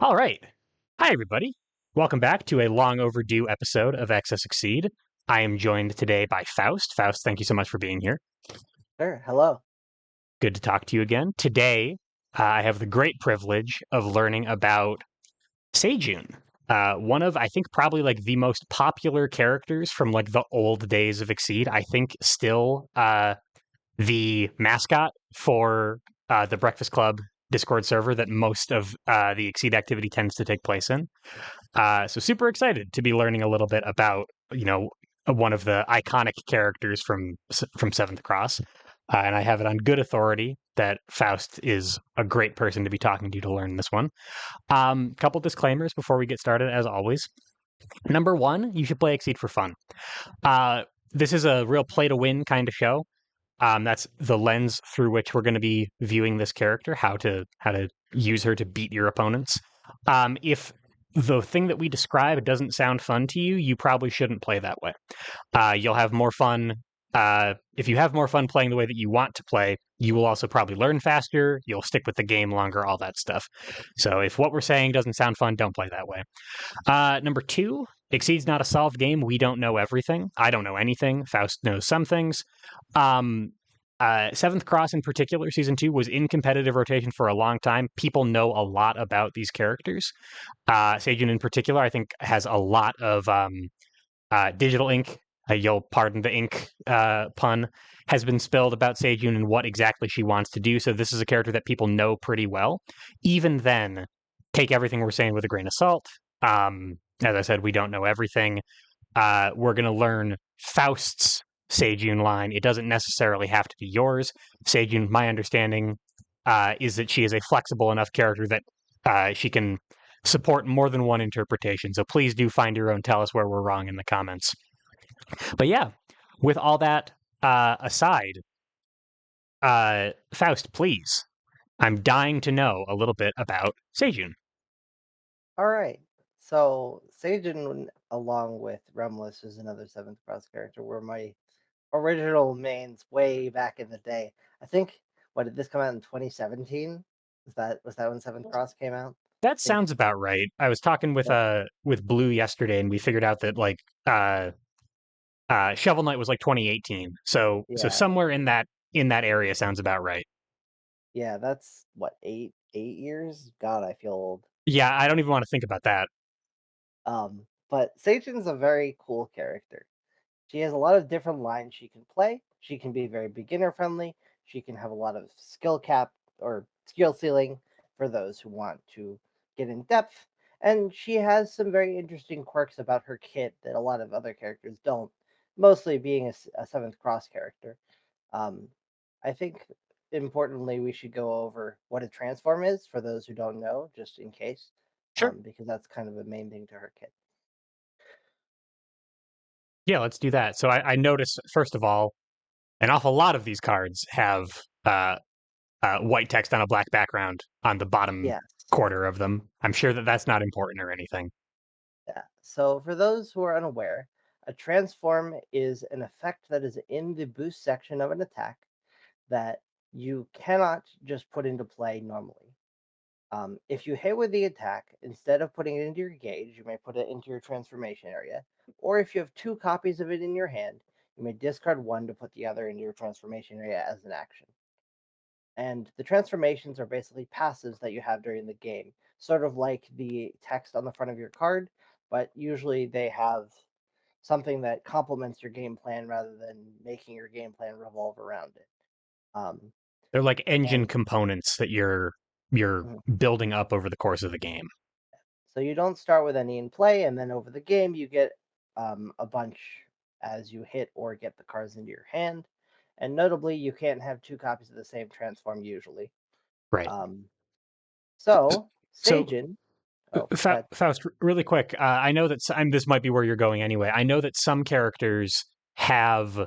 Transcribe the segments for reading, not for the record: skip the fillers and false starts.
All right. Hi, everybody. Welcome back to a long overdue episode of Excess Exceed. I am joined today by Faust. Faust, thank you so much for being here. Sure. Hello. Good to talk to you again. Today, I have the great privilege of learning about Seijun, one of, I think, probably like the most popular characters from like the old days of Exceed. I think still the mascot for the Breakfast Club Discord server that most of the Exceed activity tends to take place in. So super excited to be learning a little bit about one of the iconic characters from Seventh Cross, and I have it on good authority that Faust is a great person to be talking to learn this one. Couple disclaimers before we get started, as always. Number one, you should play Exceed for fun. Uh, this is a real play to win kind of show. That's the lens through which we're going to be viewing this character, how to use her to beat your opponents. If the thing that we describe doesn't sound fun to you, you probably shouldn't play that way. You'll have more fun. If you have more fun playing the way that you want to play, you will also probably learn faster. You'll stick with the game longer, all that stuff. So if what we're saying doesn't sound fun, don't play that way. Number two, Exceed's not a solved game. We don't know everything. I don't know anything. Faust knows some things. Um, Seventh Cross in particular, season two, was in competitive rotation for a long time. People know a lot about these characters. Seijun in particular, I think, has a lot of digital ink. You'll pardon the ink pun, has been spilled about Seijun and what exactly she wants to do. So this is a character that people know pretty well. Even then, take everything we're saying with a grain of salt. As I said, we don't know everything. We're going to learn Faust's Seijun line. It doesn't necessarily have to be yours. Seijun, my understanding, is that she is a flexible enough character that she can support more than one interpretation. So please do find your own. Tell us where we're wrong in the comments. But yeah, with all that aside, Faust, please. I'm dying to know a little bit about Seijun. All right. So Seijun, along with Remlis, who's another Seventh Cross character, were my original mains way back in the day. I think what did this come out in 2017? Was that when Seventh Cross came out? That I think sounds about right. I was talking that's with Blue yesterday, and we figured out that like Shovel Knight was like 2018. So yeah, somewhere in that area sounds about right. yeah. That's what 8 years. God, I feel old. Yeah, I don't even want to think about that. But Seijun's a very cool character. She has a lot of different lines she can play. She can be very beginner friendly. She can have a lot of skill cap or skill ceiling for those who want to get in depth. And she has some very interesting quirks about her kit that a lot of other characters don't, mostly being a Seventh Cross character. Um, I think importantly, we should go over what a transform is for those who don't know, just in case, Sure. because that's kind of the main thing to her kit. Yeah, let's do that. So I notice first of all, an awful lot of these cards have uh, white text on a black background on the bottom Yes. quarter of them. I'm sure that that's not important or anything. Yeah. So, for those who are unaware, a transform is an effect that is in the boost section of an attack that you cannot just put into play normally. If you hit with the attack, instead of putting it into your gauge, you may put it into your transformation area. Or if you have two copies of it in your hand, you may discard one to put the other into your transformation area as an action. And the transformations are basically passives that you have during the game, sort of like the text on the front of your card, but usually they have something that complements your game plan rather than making your game plan revolve around it. Um, They're like engine and components that you're mhm. building up over the course of the game. So you don't start with any in play, and then over the game you get a bunch as you hit or get the cards into your hand. And notably, you can't have two copies of the same transform usually. Right. Um, so So Seijin, oh, but Faust, really quick. I know that this might be where you're going anyway. I know that some characters have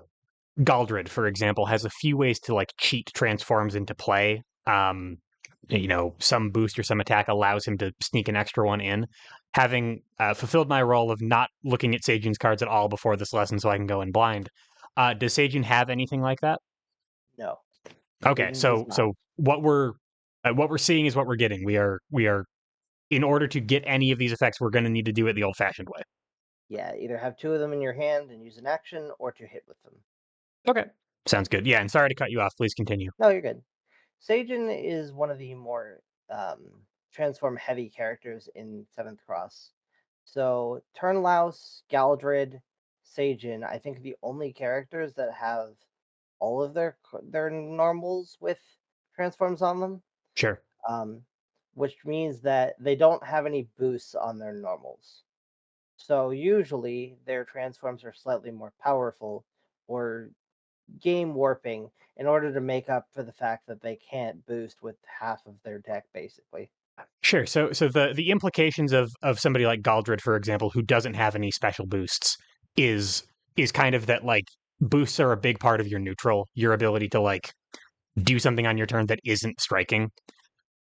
Galdred, for example, has a few ways to like cheat transforms into play. Some boost or some attack allows him to sneak an extra one in. Having fulfilled my role of not looking at Seijun's cards at all before this lesson, so I can go in blind. Does Seijun have anything like that? no, Okay, Seijin does so not. so what we're seeing is what we're getting. We are in order to get any of these effects, we're going to need to do it the old-fashioned way. Yeah, either have two of them in your hand and use an action, or to hit with them. Okay, sounds good. Yeah, and sorry to cut you off. Please continue. No, you're good. Seijun is one of the more transform heavy characters in Seventh Cross. So Turnlouse, Galdred, Seijun, I think the only characters that have all of their normals with transforms on them. Sure. Um, which means that they don't have any boosts on their normals. So usually their transforms are slightly more powerful or game warping in order to make up for the fact that they can't boost with half of their deck, basically. Sure. So the implications of somebody like Galdred, for example, who doesn't have any special boosts, is is kind of that like boosts are a big part of your neutral, your ability to like do something on your turn that isn't striking.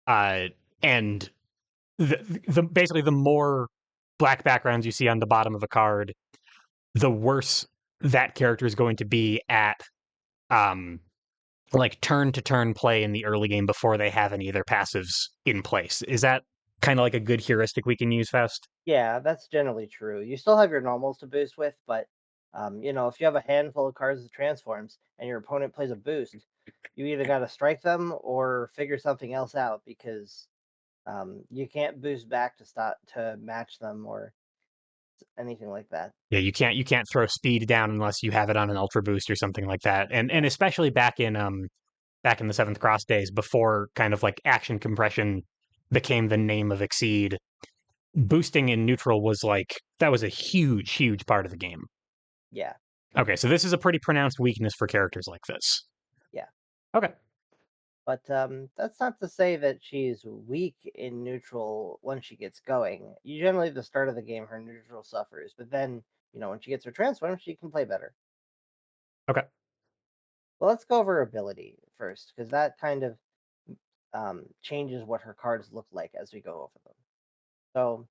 And the basically the more black backgrounds you see on the bottom of a card, the worse that character is going to be at um like turn to turn play in the early game before they have any of their passives in place. Is that kind of like a good heuristic we can use, Faust? Yeah, that's generally true. You still have your normals to boost with, but if you have a handful of cards with transforms and your opponent plays a boost, you either got to strike them or figure something else out because you can't boost back to stop to match them or anything like that. Yeah, you can't throw speed down unless you have it on an ultra boost or something like that. And Yeah, especially back in the seventh cross days before kind of like action compression became the name of Exceed, boosting in neutral was like that was a huge part of the game. yeah, Okay, so this is a pretty pronounced weakness for characters like this. yeah. Okay. But that's not to say that she's weak in neutral when she gets going. You generally, at the start of the game, her neutral suffers, but then when she gets her transform, she can play better. Okay. Well, let's go over her ability first, because that kind of changes what her cards look like as we go over them. So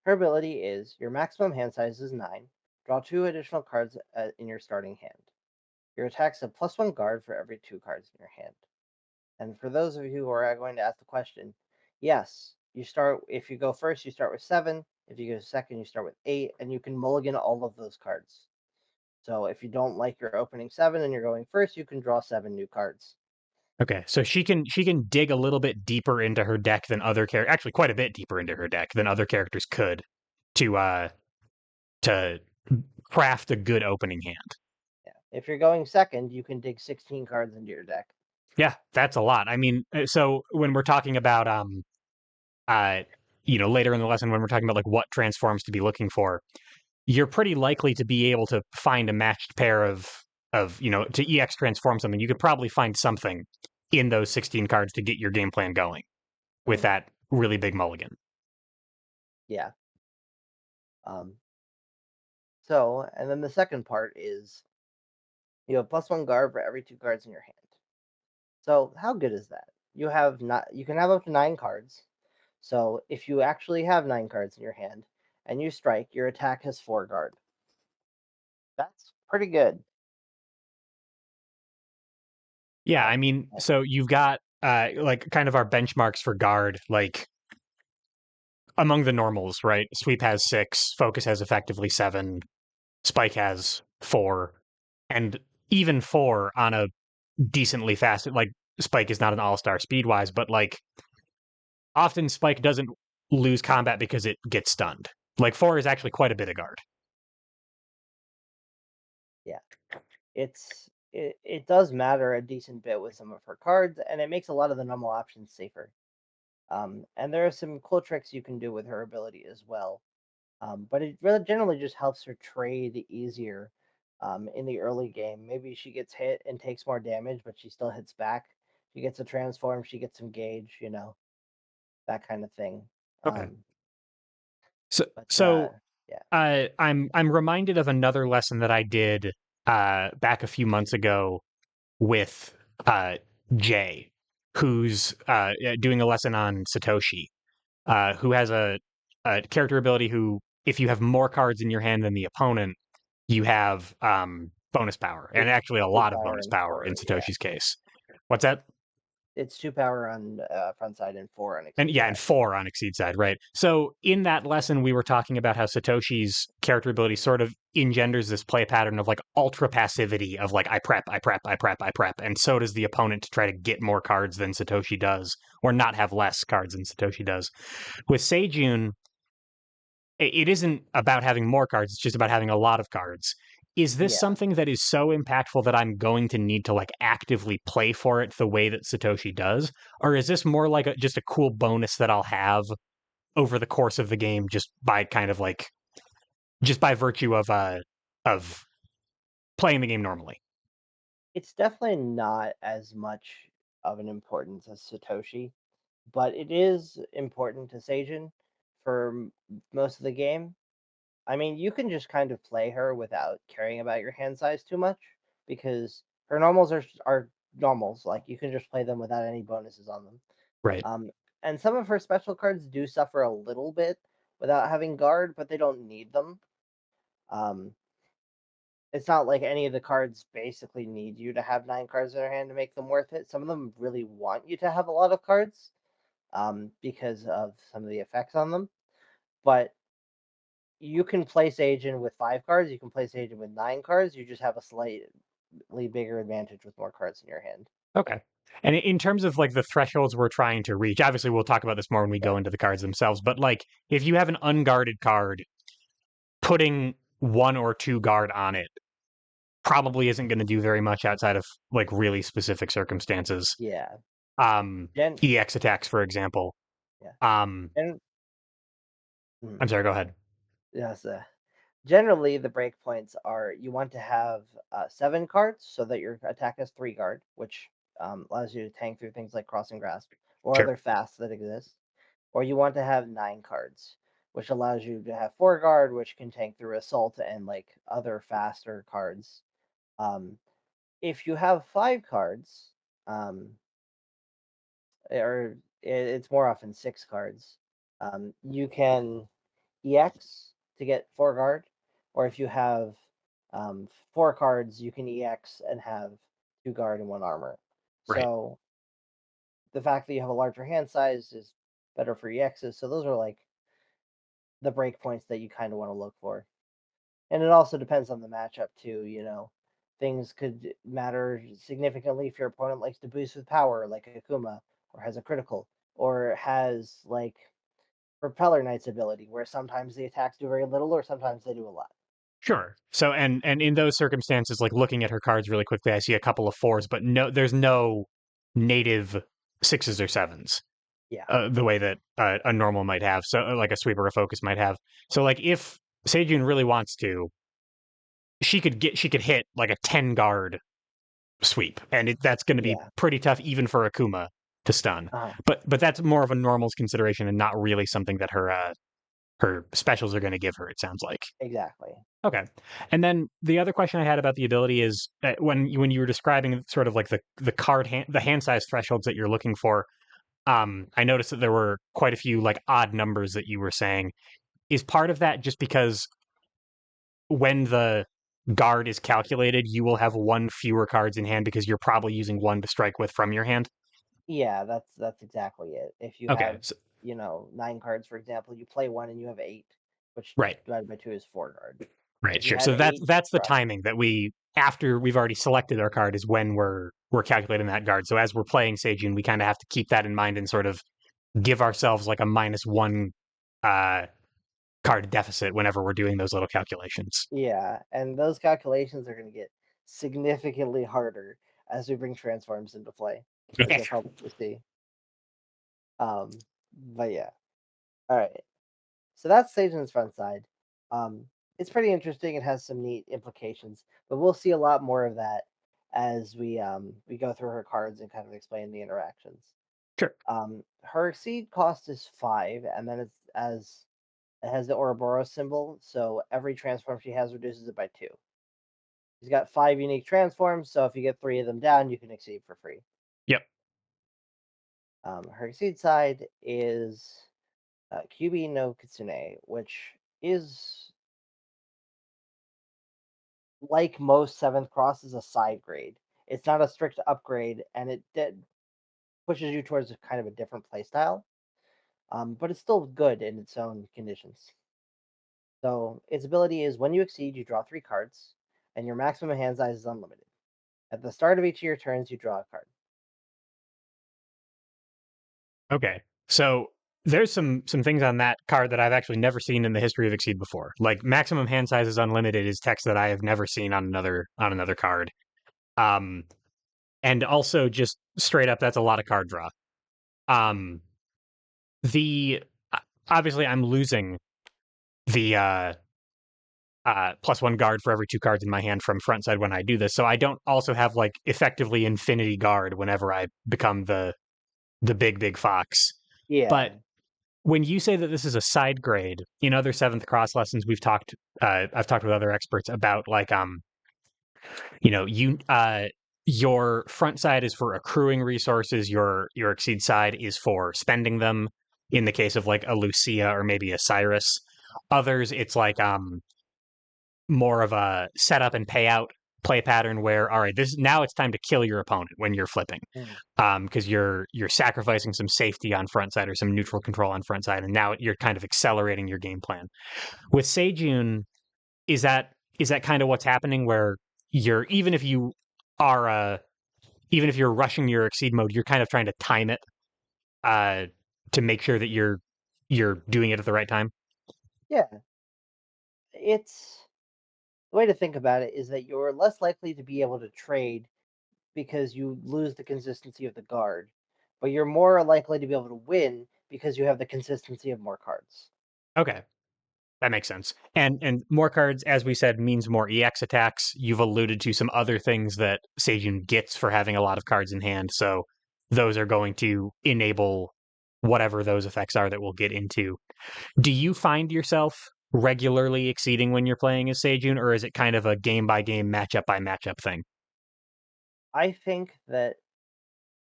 her ability is your maximum hand size is 9. Draw 2 additional cards in your starting hand. Your attacks have +1 guard for every 2 cards in your hand. And for those of you who are going to ask the question, yes, you start if you go first, you start with 7. If you go second, you start with 8, and you can mulligan all of those cards. So if you don't like your opening 7 and you're going first, you can draw 7 new cards. Okay, so she can dig a little bit deeper into her deck than other characters, actually quite a bit deeper into her deck than other characters could to craft a good opening hand. Yeah. If you're going second, you can dig 16 cards into your deck. Yeah, that's a lot. I mean, so when we're talking about uh later in the lesson when we're talking about like what transforms to be looking for, you're pretty likely to be able to find a matched pair of to EX transform something. You could probably find something in those 16 cards to get your game plan going with Mm, that really big mulligan. yeah. Um, and then the second part is you have +1 guard for every 2 cards in your hand. So how good is that? You can have up to 9 cards. So if you actually have 9 cards in your hand and you strike, your attack has 4 guard. That's pretty good. Yeah, I Um, mean, so you've got like kind of our benchmarks for guard, like among the normals, right? Sweep has 6, Focus has effectively 7, Spike has 4, and even 4 on a decently fast like Spike is not an all-star speed-wise, but like often Spike doesn't lose combat because it gets stunned. Like 4 is actually quite a bit of guard. yeah, it does matter a decent bit with some of her cards, and it makes a lot of the normal options safer. And there are some cool tricks you can do with her ability as well. But it really generally just helps her trade easier in the early game. Maybe she gets hit and takes more damage, but she still hits back. She gets a transform, she gets some gauge, that kind of thing. Okay. Um, So but so yeah, I'm reminded of another lesson that I did back a few months ago with uh, Jay, who's doing a lesson on Satoshi, who has a character ability who, if you have more cards in your hand than the opponent, you have bonus power, and full, actually a full lot of power bonus and power in four. Yeah, Satoshi's case. What's that? It's 2 power on, front side and 4 on And exceed yeah, and side. 4 on Exceed side, right? So in that lesson, we were talking about how Satoshi's character ability sort of engenders this play pattern of like ultra passivity of like I prep, I prep, I prep, I prep, and so does the opponent to try to get more cards than Satoshi does, or not have less cards than Satoshi does. With Seijun, it isn't about having more cards; it's just about having a lot of cards. Is this Yeah. something that is so impactful that I'm going to need to like actively play for it the way that Satoshi does, or is this more like just a cool bonus that I'll have over the course of the game just by kind of like just by virtue of playing the game normally? It's definitely not as much of an importance as Satoshi, but it is important to Seijun for most of the game. I mean, you can just kind of play her without caring about your hand size too much because her normals are normals. Like you can just play them without any bonuses on them. Right. Um, and some of her special cards do suffer a little bit without having guard, but they don't need them. Um, it's not like any of the cards basically need you to have 9 cards in their hand to make them worth it. Some of them really want you to have a lot of cards because of some of the effects on them. But you can place agent with 5 cards. You can place agent with 9 cards. You just have a slightly bigger advantage with more cards in your hand. Okay. And in terms of like the thresholds we're trying to reach, obviously we'll talk about this more when we Yeah, go into the cards themselves, but like if you have an unguarded card, putting 1 or 2 guard on it probably isn't going to do very much outside of like really specific circumstances. yeah, Um gen, EX attacks, for example. yeah, Um and mm, I'm sorry, go ahead. yes. Generally, the breakpoints are you want to have 7 cards so that your attack has 3 guard, which allows you to tank through things like crossing grasp or Sure. other fasts that exist. Or you want to have 9 cards, which allows you to have 4 guard, which can tank through assault and like other faster cards. Um, if you have 5 cards, um, or it's more often 6 cards, you can EX to get 4 guard, or if you have 4 cards, you can EX and have 2 guard and 1 armor. Right. So the fact that you have a larger hand size is better for EXs. So those are like the breakpoints that you kind of want to look for. And it also depends on the matchup too. Things could matter significantly if your opponent likes to boost with power, like Akuma, or has a critical, or has like Propeller Knight's ability, where sometimes the attacks do very little, or sometimes they do a lot. Sure. So and in those circumstances, like looking at her cards really quickly, I see a couple of 4s, but no, there's no native 6s or 7s. Yeah, The way that a normal might have, so like a sweep or a focus might have. So like if Seijun really wants to, she could hit like a 10 guard sweep, and that's going to be yeah, pretty tough even for Akuma to stun. uh, But that's more of a normals consideration and not really something that her specials are going to give her. It sounds like. exactly. Okay. And then the other question I had about the ability is when you were describing sort of like the hand size thresholds that you're looking for, I noticed that there were quite a few like odd numbers that you were saying. Is part of that just because when the guard is calculated, you will have 1 fewer cards in hand because you're probably using 1 to strike with from your hand? Yeah, that's exactly it. If you Okay. have, 9 cards, for example, you play one and you have 8, which Right. divided by 2 is 4 guard. Right, If you sure. had So that's 8, that's the right? timing that we after we've already selected our card is when we're calculating that guard. So as we're playing Seijun, we kind of have to keep that in mind and sort of give ourselves like a -1 uh card deficit whenever we're doing those little calculations. Yeah, and those calculations are going to get significantly harder as we bring transforms into play, as Okay. you'll probably see. But yeah, all right. So that's Satan's front side. Um, it's pretty interesting. It has some neat implications, but we'll see a lot more of that as we go through her cards and kind of explain the interactions. Sure. Her exceed cost is 5, and then it's as it has the Ouroboros symbol, so every transform she has reduces it by 2. She's got 5 unique transforms, so if you get 3 of them down, you can exceed for free. Yep. Her exceed side is QB no Kitsune, which is like most seventh cross is a side grade. It's not a strict upgrade, and it did. pushes you towards a kind of a different play style, but it's still good in its own conditions. So its ability is when you exceed, you draw 3 cards, and your maximum hand size is unlimited. At the start of each of your turns, you draw a card. Okay. So there's some things on that card that I've actually never seen in the history of Exceed before. Like maximum hand size is unlimited is text that I have never seen on another card. Um, and also just straight up, that's a lot of card draw. Um, the obviously I'm losing the +1 guard for every 2 cards in my hand from front side when I do this, so I don't also have like effectively infinity guard whenever I become the big fox. But Yeah. when you say that this is a side grade, in other seventh cross lessons, I've talked with other experts about like, you know, your front side is for accruing resources, your exceed side is for spending them. In the case of like a Lucia or maybe a Cyrus, others it's like more of a setup and payout play pattern where all right, this now it's time to kill your opponent when you're flipping, Mm. because you're sacrificing some safety on front side or some neutral control on front side, and now you're kind of accelerating your game plan. With Seijun, is that kind of what's happening where you're are even if you're rushing your exceed mode, you're kind of trying to time it uh, to make sure that you're doing it at the right time. Yeah. It's the way to think about it is that you're less likely to be able to trade because you lose the consistency of the guard, but you're more likely to be able to win because you have the consistency of more cards. Okay, that makes sense. And more cards, as we said, means more EX attacks. You've alluded to some other things that Seijun gets for having a lot of cards in hand, so those are going to enable whatever those effects are that we'll get into. Do you find yourself regularly exceeding when you're playing as Seijun, or is it kind of a game by game, matchup by matchup thing? I think that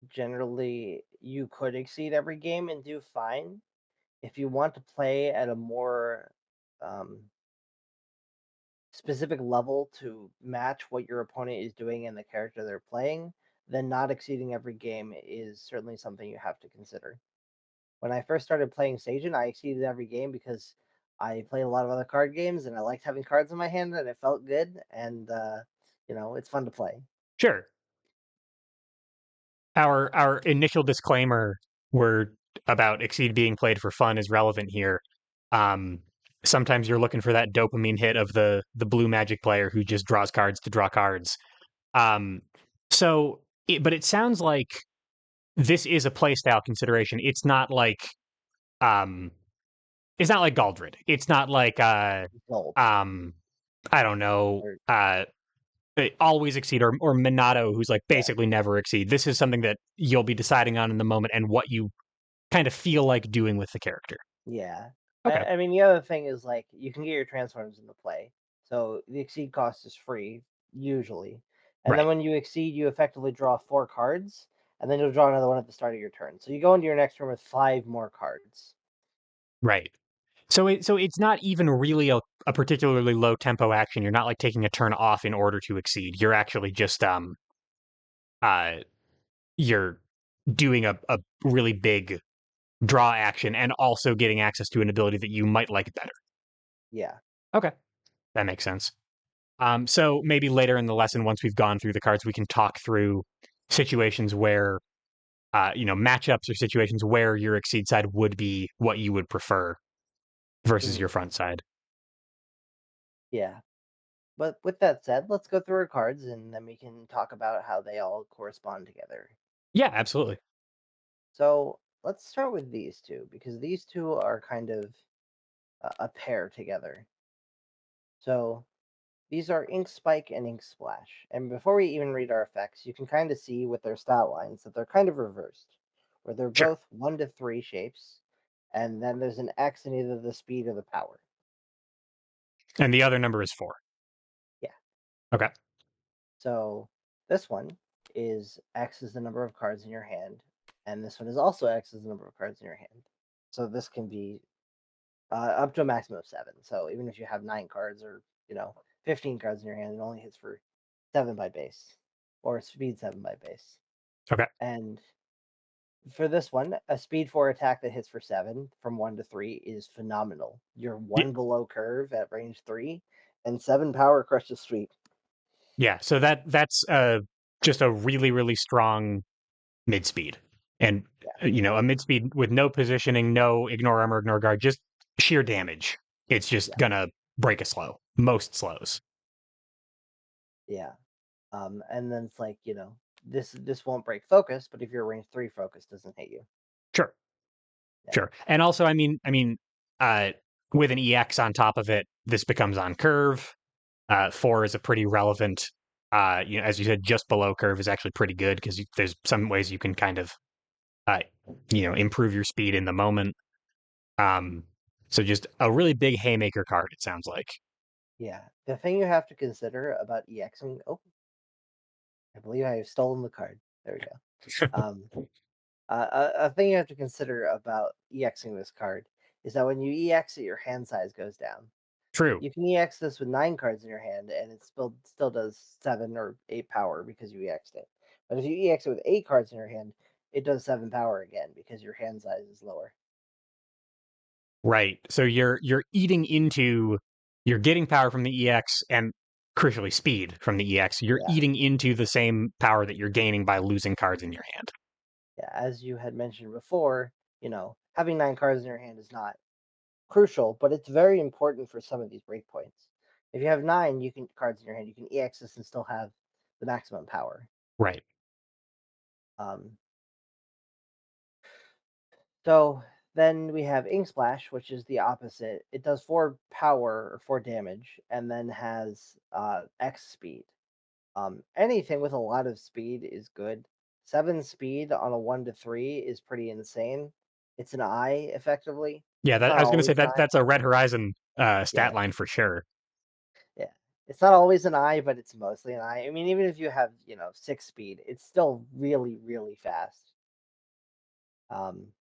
generally you could exceed every game and do fine. If you want to play at a more um, specific level to match what your opponent is doing and the character they're playing, then not exceeding every game is certainly something you have to consider. When I first started playing Seijun, I exceeded every game because I played a lot of other card games and I liked having cards in my hand and it felt good and it's fun to play. Sure. Our initial disclaimer were about Exceed being played for fun is relevant here. Um, Sometimes you're looking for that dopamine hit of the blue magic player who just draws cards to draw cards. Um, but it sounds like this is a playstyle consideration. Um, it's not like Galdred. It's not like Results. um, I don't know, Or always exceed or Minato, who's like yeah, basically never exceed. This is something that you'll be deciding on in the moment and what you kind of feel like doing with the character. yeah. Okay, I mean, the other thing is like you can get your transforms into play, so the exceed cost is free usually, and then right, when you exceed, you effectively draw 4 cards, and then you'll draw another one at the start of your turn. So you go into your next turn with 5 more cards. right. So it's not even really a particularly low tempo action. You're not like taking a turn off in order to exceed. You're actually just uh you're doing a really big draw action and also getting access to an ability that you might like better. Yeah. Okay, that makes sense. So maybe later in the lesson, once we've gone through the cards, we can talk through situations where, matchups or situations where your exceed side would be what you would prefer versus Mhm. your front side. Yeah. But with that said, let's go through our cards and then we can talk about how they all correspond together. Yeah, absolutely. So let's start with these two because these two are kind of a pair together. So these are Ink Spike and Ink Splash. And before we even read our effects, you can kind of see with their stat lines that they're kind of reversed, where they're Sure. both 1 to 3 shapes, and then there's an X in either the speed or the power. And the other number is 4. Yeah. Okay. So this one is X is the number of cards in your hand, and this one is also X is the number of cards in your hand. So this can be up to a maximum of 7. So even if you have 9 cards or 15 cards in your hand, it only hits for 7 by base or speed 7 by base. Okay. And For this one, a speed 4 attack that hits for 7 from 1 to 3 is phenomenal. You're Y- 1 below curve at range 3, and 7 power crushes sweep. Yeah, so that's just a really really strong mid speed, and a mid speed with no positioning, no ignore armor, ignore guard, just sheer damage. It's just Yeah, gonna break a slow, most slows. yeah. And then it's like, this won't break focus, but if you're range 3, focus doesn't hit you. Sure, Yeah, sure, and also uh, with an EX on top of it, this becomes on curve. 4 is a pretty relevant. As you said, just below curve is actually pretty good because there's some ways you can kind of, uh, improve your speed in the moment. Um, so just a really big haymaker card. It sounds like. yeah. The thing you have to consider about EXing, oh, I believe I have stolen the card. There we go. Um, a thing you have to consider about EXing this card is that when you EX it, your hand size goes down. True. You can EX this with 9 cards in your hand, and it still does 7 or 8 power because you EXed it. But if you EX it with 8 cards in your hand, it does 7 power again because your hand size is lower. Right. So you're getting power from the EX and crucially speed from the EX. You're Yeah, eating into the same power that you're gaining by losing cards in your hand. yeah. As you had mentioned before, having 9 cards in your hand is not crucial, but it's very important for some of these breakpoints. If you have 9, you can cards in your hand, you can EX this and still have the maximum power. Right. Um, So then we have Ink Splash, which is the opposite. It does 4 power or 4 damage, and then has X speed. Anything with a lot of speed is good. 7 speed on a 1 to 3 is pretty insane. It's an eye, effectively. Yeah. It's I not was going to say always an that eye. that's a Red Horizon Yeah, stat line for sure. yeah. It's not always an eye, but it's mostly an eye. I mean, even if you have, 6 speed, it's still really, really fast. Um,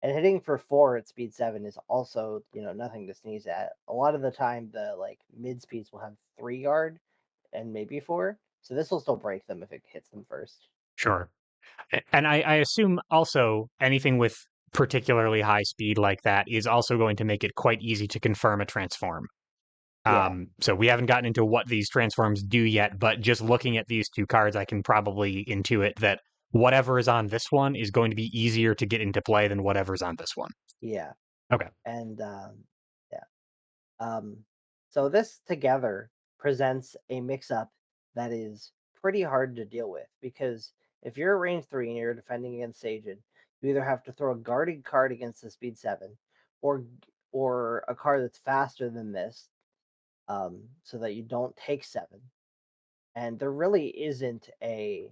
And hitting for 4 at speed 7 is also, nothing to sneeze at. A lot of the time, the like mid speeds will have 3 guard and maybe 4. So this will still break them if it hits them first. Sure. And I assume also anything with particularly high speed like that is also going to make it quite easy to confirm a transform. Yeah, So we haven't gotten into what these transforms do yet, but just looking at these two cards, I can probably intuit that whatever is on this one is going to be easier to get into play than whatever's on this one. yeah. Okay. And yeah. Um, so this together presents a mix up that is pretty hard to deal with because if you're at range 3 and you're defending against Seijun, you either have to throw a guarded card against the speed 7 or or a card that's faster than this so that you don't take 7. And there really isn't a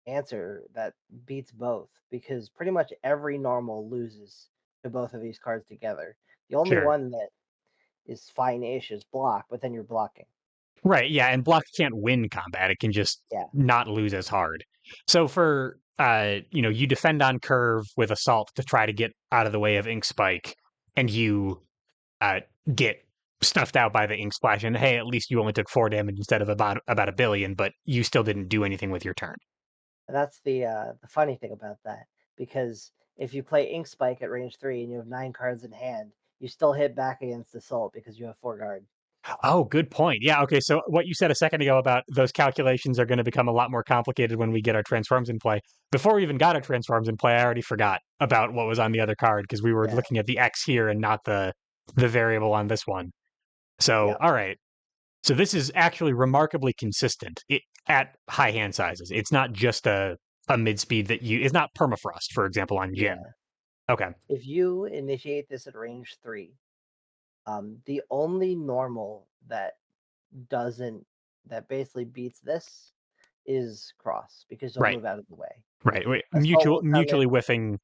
answer that beats both because pretty much every normal loses to both of these cards together. The only Sure. one that is fine-ish is block, but then you're blocking. Right. Yeah. And block can't win combat. It can just Yeah, not lose as hard. So for, you defend on curve with assault to try to get out of the way of ink spike, and you uh, get snuffed out by the ink splash. And hey, at least you only took 4 damage instead of about a billion, but you still didn't do anything with your turn. and that's the funny thing about that because if you play Ink Spike at range 3 and you have 9 cards in hand, you still hit back against Assault because you have 4 guard. Oh, good point. Yeah. Okay. So what you said a second ago about those calculations are going to become a lot more complicated when we get our transforms in play. Before we even got our transforms in play, I already forgot about what was on the other card because we were Yeah, looking at the X here and not the variable on this one. So, yeah, all right. So this is actually remarkably consistent at high hand sizes. It's not just a mid speed that you. It's not permafrost, for example, on Jin. yeah. Okay. If you initiate this at range 3, the only normal doesn't that basically beats this is Cross because you'll Right. move out of the way. Right. Wait, Assault will come mutually in. whiffing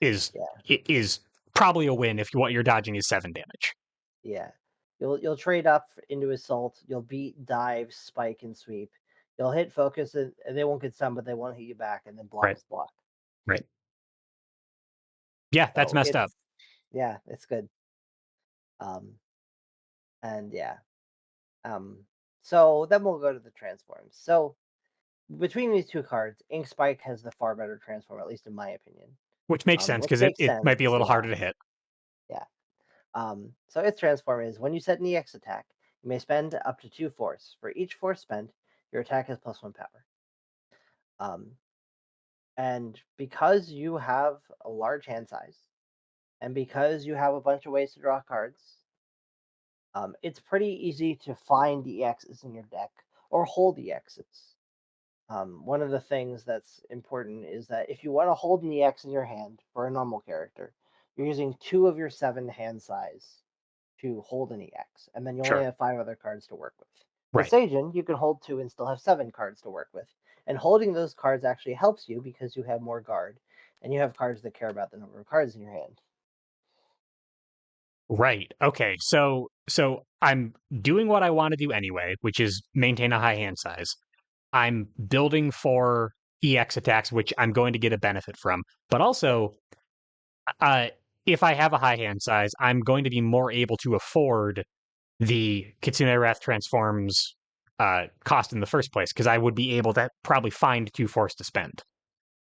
is Yeah, is probably a win if what you're dodging is 7 damage. yeah. You'll trade up into Assault. You'll beat Dive, Spike, and Sweep. You'll hit Focus, and they won't get some, but they won't hit you back, and then Block Right. is Block. Right. Yeah, that's So messed up. it's yeah, it's good. Um, and yeah. Um, so then we'll go to the transforms. So between these two cards, Ink Spike has the far better transform, at least in my opinion. Which makes sense Which because makes it sense. might be a little Yeah, harder to hit. yeah. So its transform is when you set an EX attack, you may spend up to 2 force. For each force spent, your attack has +1 power. Um, and because you have a large hand size, and because you have a bunch of ways to draw cards, it's pretty easy to find EXs in your deck or hold EXs. One of the things that's important is that if you want to hold an EX in your hand for a normal character, you're using 2 of your 7 hand size to hold an EX, and then you only Sure. have 5 other cards to work with. With Right. Seijun, you can hold 2 and still have 7 cards to work with. And holding those cards actually helps you because you have more guard, and you have cards that care about the number of cards in your hand. Right. Okay. So I'm doing what I want to do anyway, which is maintain a high hand size. I'm building for EX attacks, which I'm going to get a benefit from. But Yep. also, uh, if I have a high hand size, I'm going to be more able to afford the Kitsune Wrath transforms cost in the first place because I would be able to probably find 2 force to spend.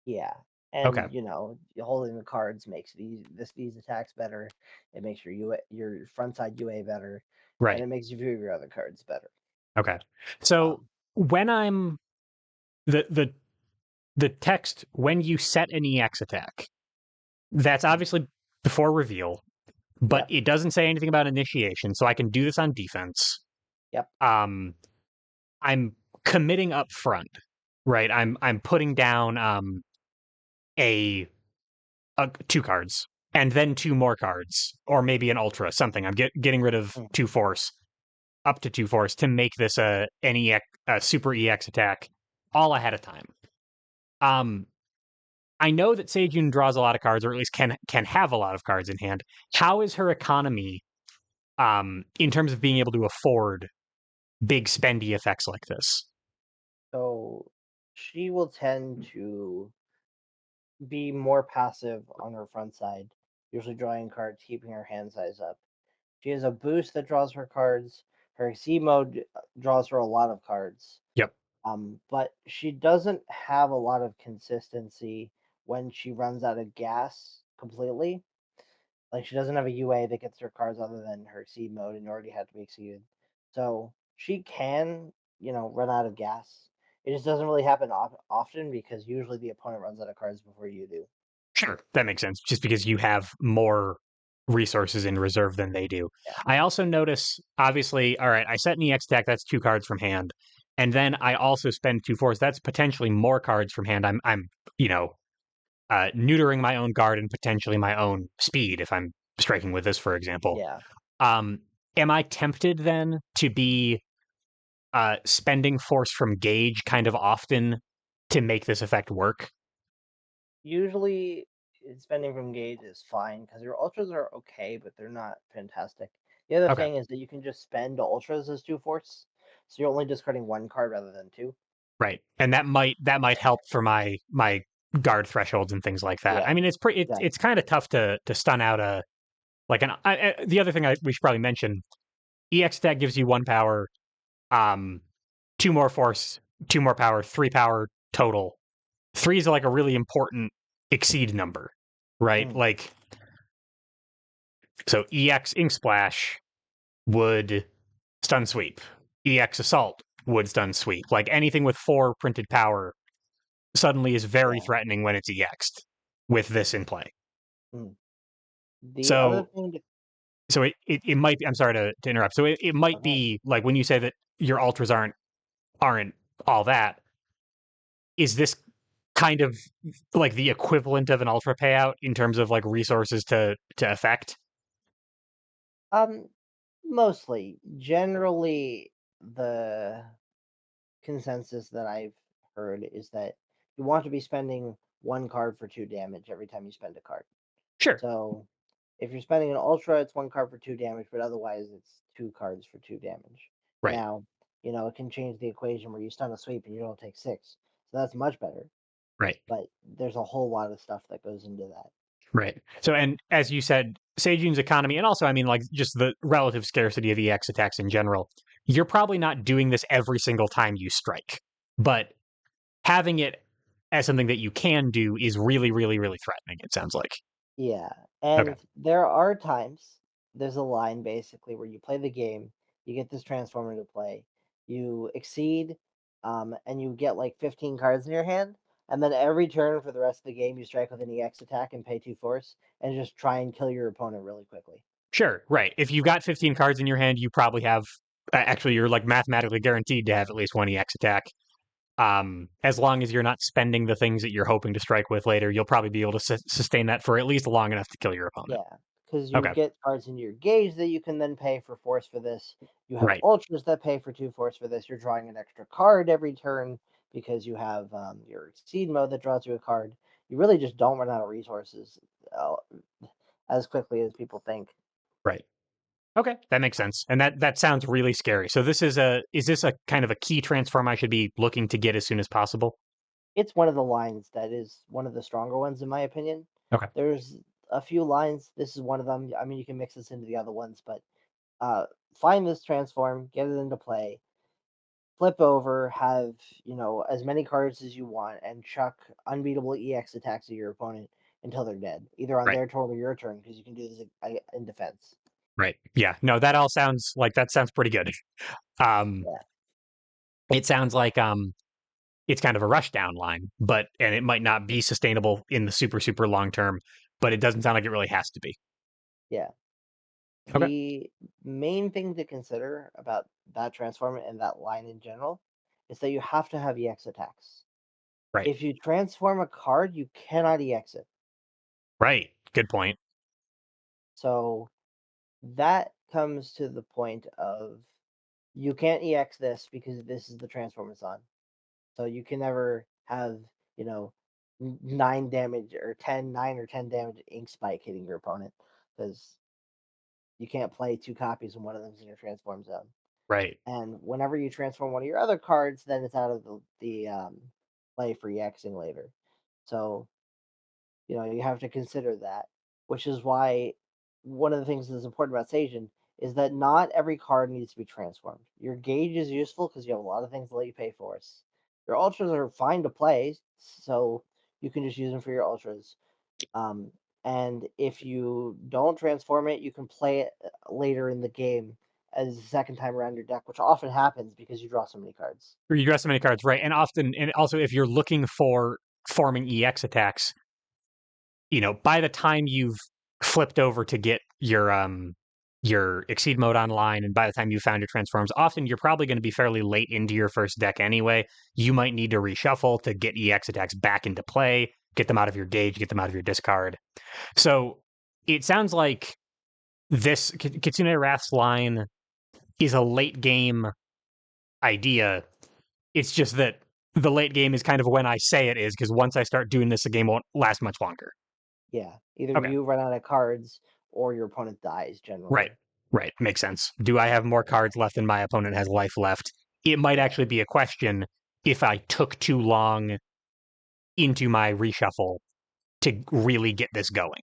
Yeah. Okay. And holding the cards makes these attacks better. It makes your front side UA better, and Right. it makes your other cards better. Okay. So Um, when I'm the text when you set an EX attack, that's mm, obviously before reveal, but yep, it doesn't say anything about initiation, so I can do this on defense. yep. Um, I'm committing up front, right? I'm putting down a, 2 cards and then 2 more cards, or maybe an ultra, something. I'm getting rid of Mm. 2 force up to 2 force to make this an EX a super EX attack all ahead of time. Um, I know that Seijun draws a lot of cards, or at least can have a lot of cards in hand. How is her economy in terms of being able to afford big spendy effects like this? So she will tend to be more passive on her front side, usually drawing cards, keeping her hand size up. She has a boost that draws her cards. Her C mode draws her a lot of cards. Yep. But she doesn't have a lot of consistency when she runs out of gas completely. Like she doesn't have a UA that gets her cards other than her seed mode, and you already have to be exceeded. So she can, run out of gas. It just doesn't really happen often because usually the opponent runs out of cards before you do. Sure, that makes sense. Just because you have more resources in reserve than they do. Yeah. I also notice, obviously, all right, I set an EX attack, that's 2 cards from hand. And then I also spend 2 force. That's potentially more cards from hand. I'm you know, neutering my own guard and potentially my own speed if I'm striking with this, for example. Yeah. Um, am I tempted then to be spending force from gauge kind of often to make this effect work? Usually, spending from gauge is fine because your ultras are okay, but they're not fantastic. The other Okay, thing is that you can just spend ultras as 2 force, so you're only discarding 1 card rather than 2. right, and that might help for my guard thresholds and things like that. I Yeah, mean, it's exactly. kind of tough to stun out a like an. The other thing we should probably mention: EX tag gives you 1 power, 2 more force, 2 more power, 3 power total. Three is like a really important exceed number, right? Mm, Like so, EX Ink Splash would stun sweep. EX Assault would stun sweep. Like anything with 4 printed power suddenly is very yeah. threatening when it's EX'd with this in play. Mm. The other So thing to it might be, I'm sorry to interrupt. So it might okay. be like when you say that your ultras aren't all that, is this kind of like the equivalent of an ultra payout in terms of like resources to affect? Um, Mostly, generally, the consensus that I've heard is that you want to be spending 1 card for 2 damage every time you spend a card. Sure. So if you're spending an ultra, it's 1 card for 2 damage, but otherwise it's 2 cards for 2 damage. Right. Now, it can change the equation where you stun a sweep and you don't take 6. So that's much better. Right. But there's a whole lot of stuff that goes into that. Right. So, and as you said, Seijun's economy, and also, I mean, like just the relative scarcity of EX attacks in general, you're probably not doing this every single time you strike. But having it as something that you can do is really, really, really threatening, it sounds like. Yeah, Okay. and there are times there's a line basically where you play the game, you get this transformer to play, you exceed, and you get like 15 cards in your hand, and then every turn for the rest of the game you strike with an EX attack and pay 2 force, and just try and kill your opponent really quickly. Sure, right. If you've got 15 cards in your hand, you probably have actually you're like mathematically guaranteed to have at least one EX attack. As long as you're not spending the things that you're hoping to strike with later, you'll probably be able to sustain that for at least long enough to kill your opponent. Yeah, because you Okay, get cards in your gauge that you can then pay for force for this. You have right, ultras that pay for 2 force for this. You're drawing an extra card every turn because you have your seed mode that draws you a card. You really just don't run out of resources uh, as quickly as people think. right. Okay, that makes sense, and that sounds really scary. So is this a kind of a key transform I should be looking to get as soon as possible? It's one of the lines that is one of the stronger ones, in my opinion. Okay, There's a few lines. This is one of them. I mean, you can mix this into the other ones, but uh, find this transform, get it into play, flip over, have, as many cards as you want, and chuck unbeatable EX attacks at your opponent until they're dead, either on right, their turn or your turn, because you can do this in defense. right. Yeah, no, that all sounds like that sounds pretty good. Um, Yeah, it sounds like it's kind of a rush down line, but and it might not be sustainable in the super super long term, but it doesn't sound like it really has to be. yeah. Okay, The main thing to consider about that transform and that line in general is that you have to have EX attacks. right, If you transform a card, you cannot EX it. right. Good point. So that comes to the point of you can't EX this because this is the transform it's on. So you can never have, you know, 9 damage or 9 or 10 damage ink spike hitting your opponent because you can't play 2 copies when one of them's in your transform zone. Right. And whenever you transform one of your other cards, then it's out of the play for EXing later. So you have to consider that, which is why one of the things that's important about Seijun is that not every card needs to be transformed. Your gauge is useful because you have a lot of things that let you pay for it. Your ultras are fine to play, so you can just use them for your ultras. Um, and if you don't transform it, you can play it later in the game as the second time around your deck, which often happens because you draw so many cards. Or you draw so many cards, right? And often, and also if you're looking for forming EX attacks, by the time you've flipped over to get your exceed mode online, and by the time you found your transforms, often you're probably going to be fairly late into your first deck anyway. You might need to reshuffle to get EX attacks back into play, get them out of your gauge, get them out of your discard. So it sounds like this Kitsune Wrath's line is a late game idea. It's just that the late game is kind of when I say it is, because once I start doing this, the game won't last much longer. Yeah, either Okay. you run out of cards or your opponent dies Right. generally. Right. Makes sense. Do I have more cards left than my opponent has life left? It might Yeah. actually be a question if I took too long into my reshuffle to really get this going.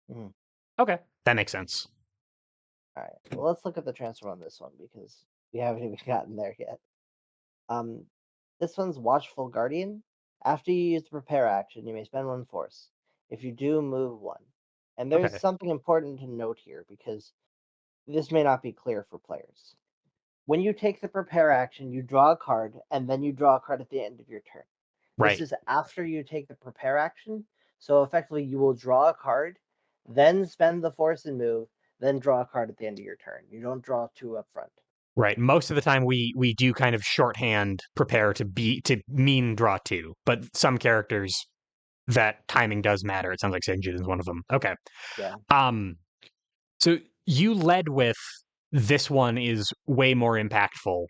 Mhm. Okay. That makes sense. All right. Well, let's look at the transfer on this one because we haven't even gotten there yet. Um, this one's Watchful Guardian. After you use the prepare action, you may spend 1 force. If you do, move 1. And there's Okay. something important to note here because this may not be clear for players. When you take the prepare action, you draw a card, and then you draw a card at the end of your turn. This Right. is after you take the prepare action, so effectively you will draw a card, then spend the force and move, then draw a card at the end of your turn. You don't draw 2 up front. Right. Most of the time we do kind of shorthand prepare to mean draw two, but some characters that timing does matter. It sounds like Seijun is one of them. Okay. Yeah, Um so you led with this one is way more impactful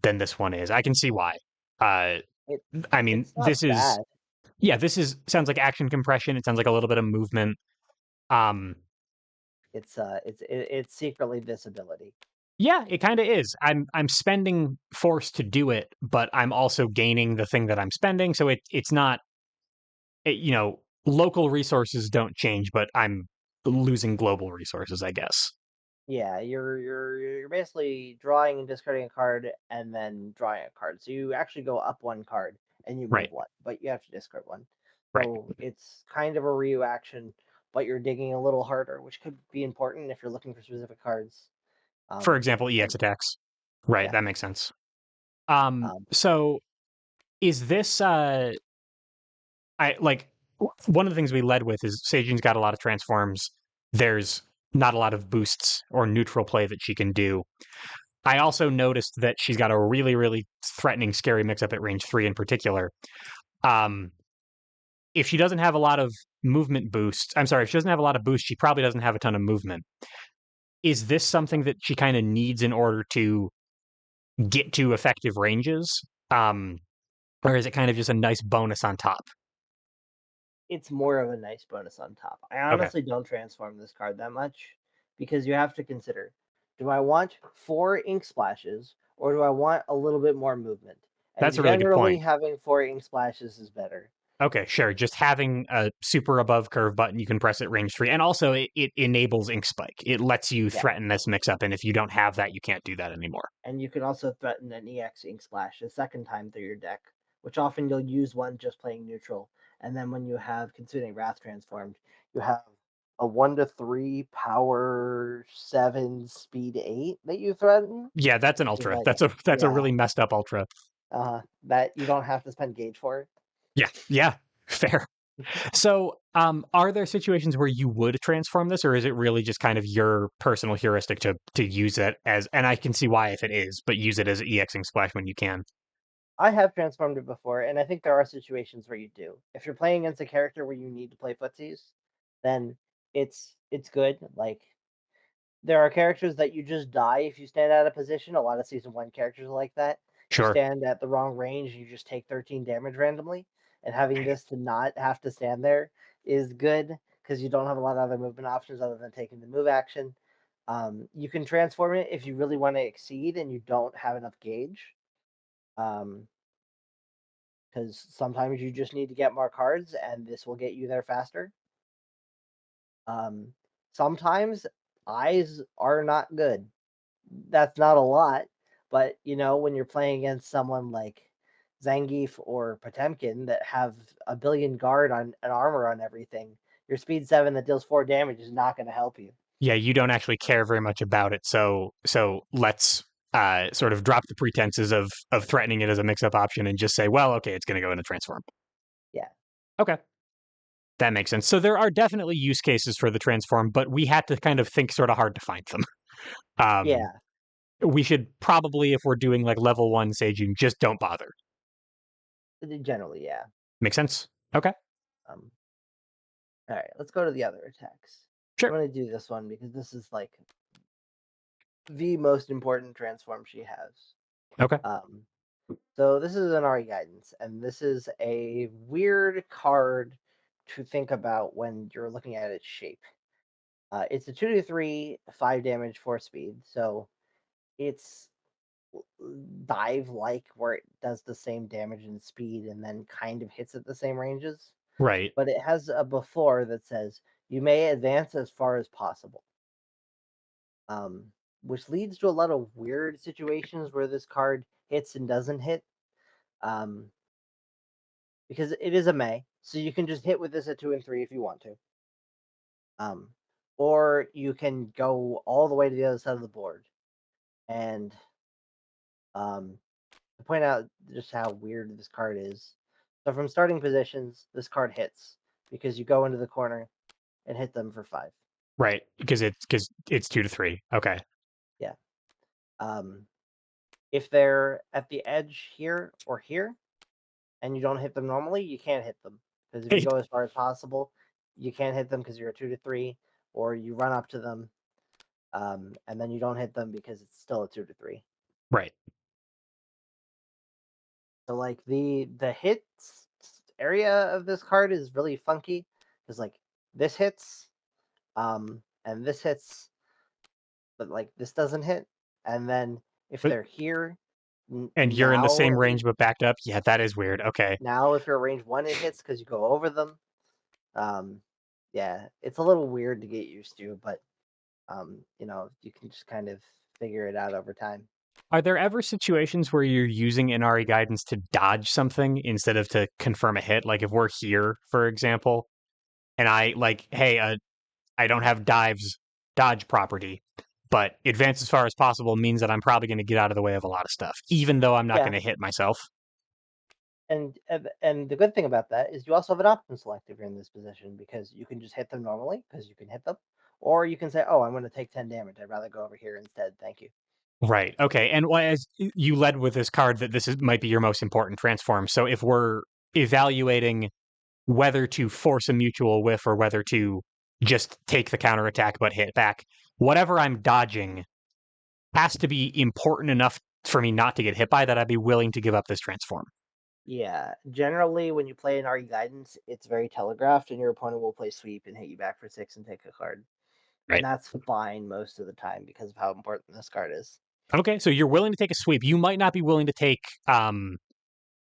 than this one is. I can see why. Uh it I mean, it's not bad. this is sounds like action compression. It sounds like a little bit of movement. Um It's secretly this ability. yeah, it kind of is. I'm spending force to do it, but I'm also gaining the thing that I'm spending, so it's not local resources don't change, but I'm losing global resources, I guess. Yeah, you're basically drawing and discarding a card and then drawing a card. So you actually go up 1 card and you move Right. one, but you have to discard one. Right. So it's kind of a Ryu action, but you're digging a little harder, which could be important if you're looking for specific cards. For Um, example, EX and attacks. Right. yeah, That makes sense. um, So is this I like one of the things we led with is Seijun's got a lot of transforms. There's not a lot of boosts or neutral play that she can do. I also noticed that she's got a really, really threatening, scary mix up at range 3 in particular. Um, if she doesn't have a lot of movement boosts, I'm sorry, if she doesn't have a lot of boosts, she probably doesn't have a ton of movement. Is this something that she kind of needs in order to get to effective ranges? Or is it kind of just a nice bonus on top? it's more of a nice bonus on top. I Okay, honestly don't transform this card that much because you have to consider, do I want 4 ink splashes or do I want a little bit more movement? And that's a really good generally, point. having 4 ink splashes is better. Okay, sure. Just having a super above curve button you can press at range 3. And also, it enables Ink Spike. It lets you Yeah. threaten this mix up. And if you don't have that, you can't do that anymore. And you can also threaten an EX ink splash a second time through your deck, which often you'll use one just playing neutral. And then when you have Consuming Wrath transformed, you have a 1 to 3 power 7 speed 8 that you threaten, Yeah, that's an which is ultra. like, That's a yeah, really messed up ultra. that you don't have to spend gauge for. Yeah, yeah, fair. So, are there situations where you would transform this, or is it really just kind of your personal heuristic to use it as? And I can see why if it is, but use it as an EXing splash when you can. I have transformed it before, and I think there are situations where you do. If you're playing against a character where you need to play footsies, then it's good. Like there are characters that you just die if you stand out of position. A lot of season 1 characters are like that. You Sure. stand at the wrong range, you just take 13 damage randomly. And having this to not have to stand there is good because you don't have a lot of other movement options other than taking the move action. You can transform it if you really want to exceed and you don't have enough gauge. Um, because sometimes you just need to get more cards and this will get you there faster. Um, Sometimes eyes are not good. That's not a lot, but when you're playing against someone like Zangief or Potemkin that have a billion guard on an armor on everything, your speed 7 that deals 4 damage is not going to help you. Yeah, you don't actually care very much about it. So let's sort of drop the pretenses of threatening it as a mix up option and just say, well, okay, it's going to go into transform. Yeah. Okay, that makes sense. So there are definitely use cases for the transform, but we had to kind of think sort of hard to find them. Um, Yeah. we should probably, if we're doing like level 1 Seijun, just don't bother. Generally, yeah. Make sense? Okay, Um, all right, let's go to the other attacks. I'm sure. going to do this one because this is like the most important transform she has. Okay, Um, So this is an Ari guidance, and this is a weird card to think about when you're looking at its shape. It's a 2 to 3, 5 damage, 4 speed. So it's dive like where it does the same damage and speed and then kind of hits at the same ranges. right. But it has a before that says you may advance as far as possible. Um, which leads to a lot of weird situations where this card hits and doesn't hit. Um, because it is a May, so you can just hit with this at 2 and 3 if you want to. Um, or you can go all the way to the other side of the board. And to point out just how weird this card is. So from starting positions, this card hits because you go into the corner and hit them for 5. Right, because it's 2 to 3. Okay, Yeah. Um, if they're at the edge here or here, and you don't hit them normally, you can't hit them because if you go as far as possible, you can't hit them because you're a 2 to 3, or you run up to them, and then you don't hit them because it's still a 2 to 3. right. So like the hits area of this card is really funky because like this hits, and this hits, but like this doesn't hit, and then if But they're here, and you're in the same range but backed up. Yeah, that is weird. Okay, now if you're range 1, it hits because you go over them. Um, yeah, it's a little weird to get used to, but you can just kind of figure it out over time. Are there ever situations where you're using Inari guidance to dodge something instead of to confirm a hit? Like if we're here, for example, and I like, hey, I don't have dives dodge property, but advance as far as possible means that I'm probably going to get out of the way of a lot of stuff, even though I'm not going Yeah, to hit myself. and the good thing about that is you also have an option select if you're in this position because you can just hit them normally because you can hit them, or you can say, "Oh, I'm going to take 10 damage. I'd rather go over here instead. Thank you." Right. Okay. And as you led with this card, that might be your most important transform. So if we're evaluating whether to force a mutual whiff or whether to just take the counterattack but hit back, whatever I'm dodging has to be important enough for me not to get hit by that I'd be willing to give up this transform. Yeah, generally when you play an RE guidance, it's very telegraphed, and your opponent will play sweep and hit you back for 6 and take a card, and Right. that's fine most of the time because of how important this card is. Okay. So you're willing to take a sweep. You might not be willing to take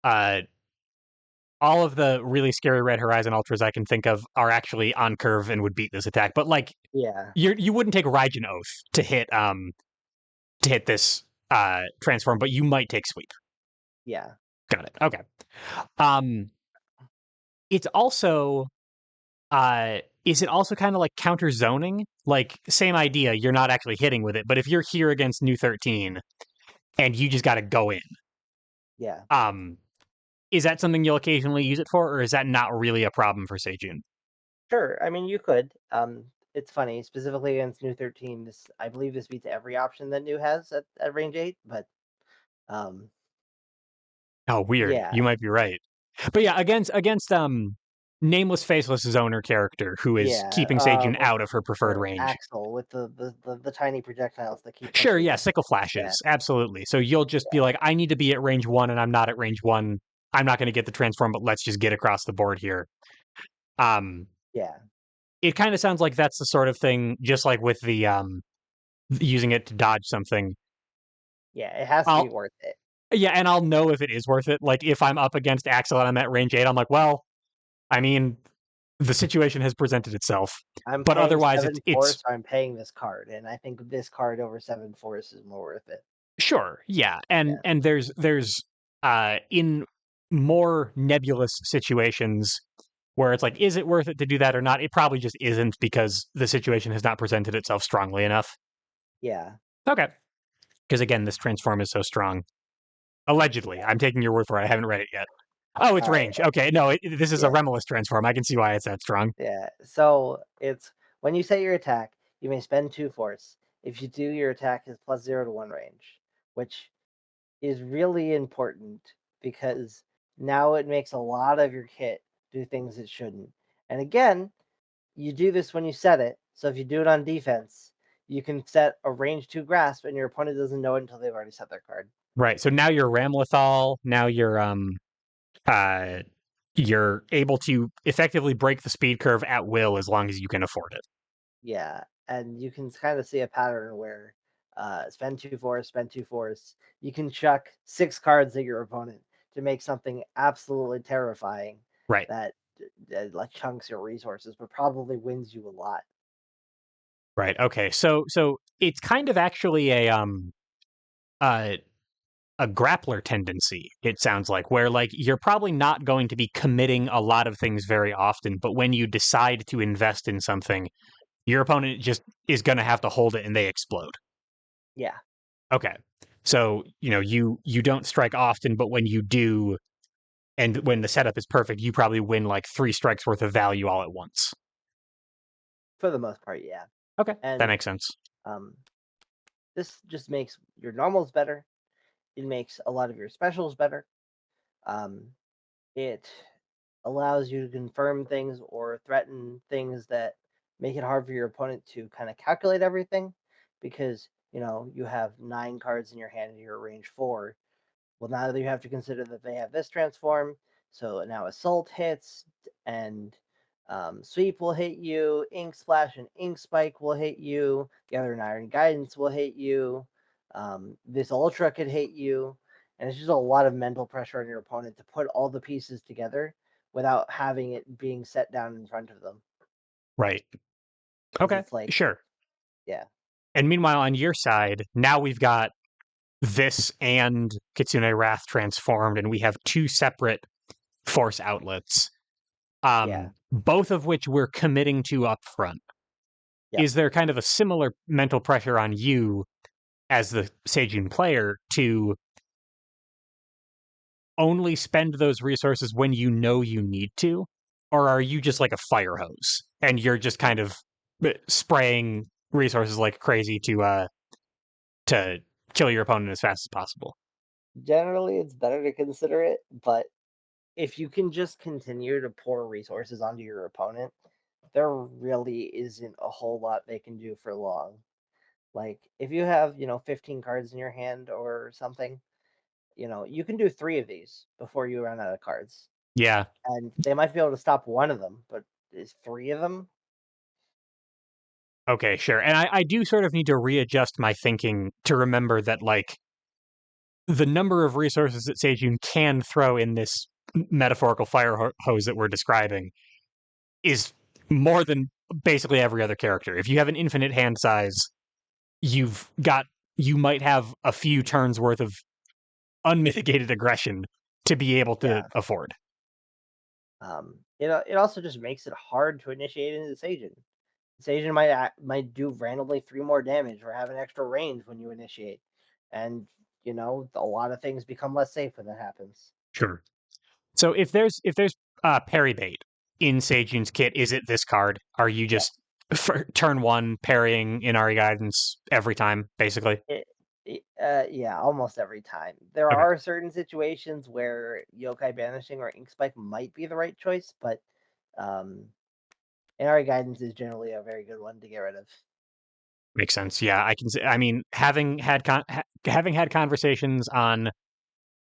uh all of the really scary Red Horizon Ultras I can think of are actually on curve and would beat this attack. But like Yeah, you wouldn't take Raijin Oath to hit this transform, but you might take sweep. yeah, Got it. Okay. Um it's also is it also kind of like counter zoning? Like same idea, you're not actually hitting with it, but if you're here against new 13 and you just got to go in, yeah. um is that something you'll occasionally use it for, or is that not really a problem for Seijun? Sure, I mean, you could. It's funny, specifically against New 13, I believe this beats every option that New has at range 8, but um, Oh, weird. yeah, You might be right. But yeah, against nameless faceless zoner character who is yeah, keeping Seijun with out of her preferred or range. Axel with the tiny projectiles that keep Sure, pushing yeah, you. sickle Yeah, flashes, absolutely. So you'll just be like, I need to be at range 1 and I'm not at range 1. I'm not going to get the transform, but let's just get across the board here. Um yeah, it kind of sounds like that's the sort of thing, just like with the using it to dodge something. yeah. It has to be I'll worth it. Yeah, and I'll know if it is worth it. Like if I'm up against Axel and I'm at range 8, I'm like, well, I mean, the situation has presented itself. I'm But paying otherwise, it's 7 4, so I'm paying this card, and I think this card over 7 4 is more worth it. sure, yeah, Yeah, and there's in more nebulous situations where it's like, is it worth it to do that or not? It probably just isn't because the situation has not presented itself strongly enough. yeah, Okay, because again, this transform is so strong. Allegedly, yeah. I'm taking your word for it. I haven't read it yet. Oh, it's All right. range. Okay, no, this is a Yeah, Remulus transform. I can see why it's that strong. yeah. So it's when you set your attack, you may spend 2 force. If you do, your attack is +0 to 1 range, which is really important because now it makes a lot of your kit do things it shouldn't. And again, you do this when you set it. So if you do it on defense, you can set a range 2 grasp, and your opponent doesn't know it until they've already set their card. Right. So now you're Ramlethal. Now uh you're able to effectively break the speed curve at will as long as you can afford it. Yeah, and you can kind of see a pattern where spend 2 force, spend 2 force. You can chuck 6 cards at your opponent to make something absolutely terrifying Right. that, like chunks your resources, but probably wins you a lot. Right. Okay. So it's kind of actually uh a grappler tendency, it sounds like, where like you're probably not going to be committing a lot of things very often, but when you decide to invest in something, your opponent just is going to have to hold it and they explode. Yeah, Okay. So, you don't strike often, but when you do and when the setup is perfect, you probably win like 3 strikes worth of value all at once. for the most part, yeah. Okay. That And makes sense. um, this just makes your normals better. It makes a lot of your specials better. Um, it allows you to confirm things or threaten things that make it hard for your opponent to kind of calculate everything because you have 9 cards in your hand and you're range 4. Well, now you have to consider that they have this transform, so now assault hits, and sweep will hit you, ink splash and ink spike will hit you, the other iron guidance will hit you, this ultra could hit you, and it's just a lot of mental pressure on your opponent to put all the pieces together without having it being set down in front of them. Right. Because Okay. it's like, Sure. yeah, And meanwhile, on your side, now we've got this and Kitsune Wrath transformed, and we have two separate force outlets, Yeah. both of which we're committing to upfront. Yep. Is there kind of a similar mental pressure on you as the Seijun player to only spend those resources when you know you need to? Or are you just like a fire hose and you're just kind of spraying resources like crazy to kill your opponent as fast as possible? Generally, it's better to consider it, but if you can just continue to pour resources onto your opponent, there really isn't a whole lot they can do for long. Like if you have, 15 cards in your hand or something, you can do 3 of these before you run out of cards. Yeah. And they might be able to stop one of them, but is 3 of them? Okay, sure. And I do sort of need to readjust my thinking to remember that, like, the number of resources that Seijun can throw in this metaphorical fire hose that we're describing is more than basically every other character. If you have an infinite hand size, you've got you might have a few turns worth of unmitigated aggression to be able to Yeah. afford. It also just makes it hard to initiate into Seijun. Seijun might do randomly 3 more damage or have an extra range when you initiate, and a lot of things become less safe when that happens. Sure. So if there's parry bait in Seijun's kit, is it this card? Are you Yeah. just for turn one parrying Inari guidance every time, basically? Yeah, almost every time. There Okay, are certain situations where Yokai Banishing or Ink Spike might be the right choice, but um, Inari Guidance is generally a very good one to get rid of. makes sense. Yeah, I can. I mean, having had conversations on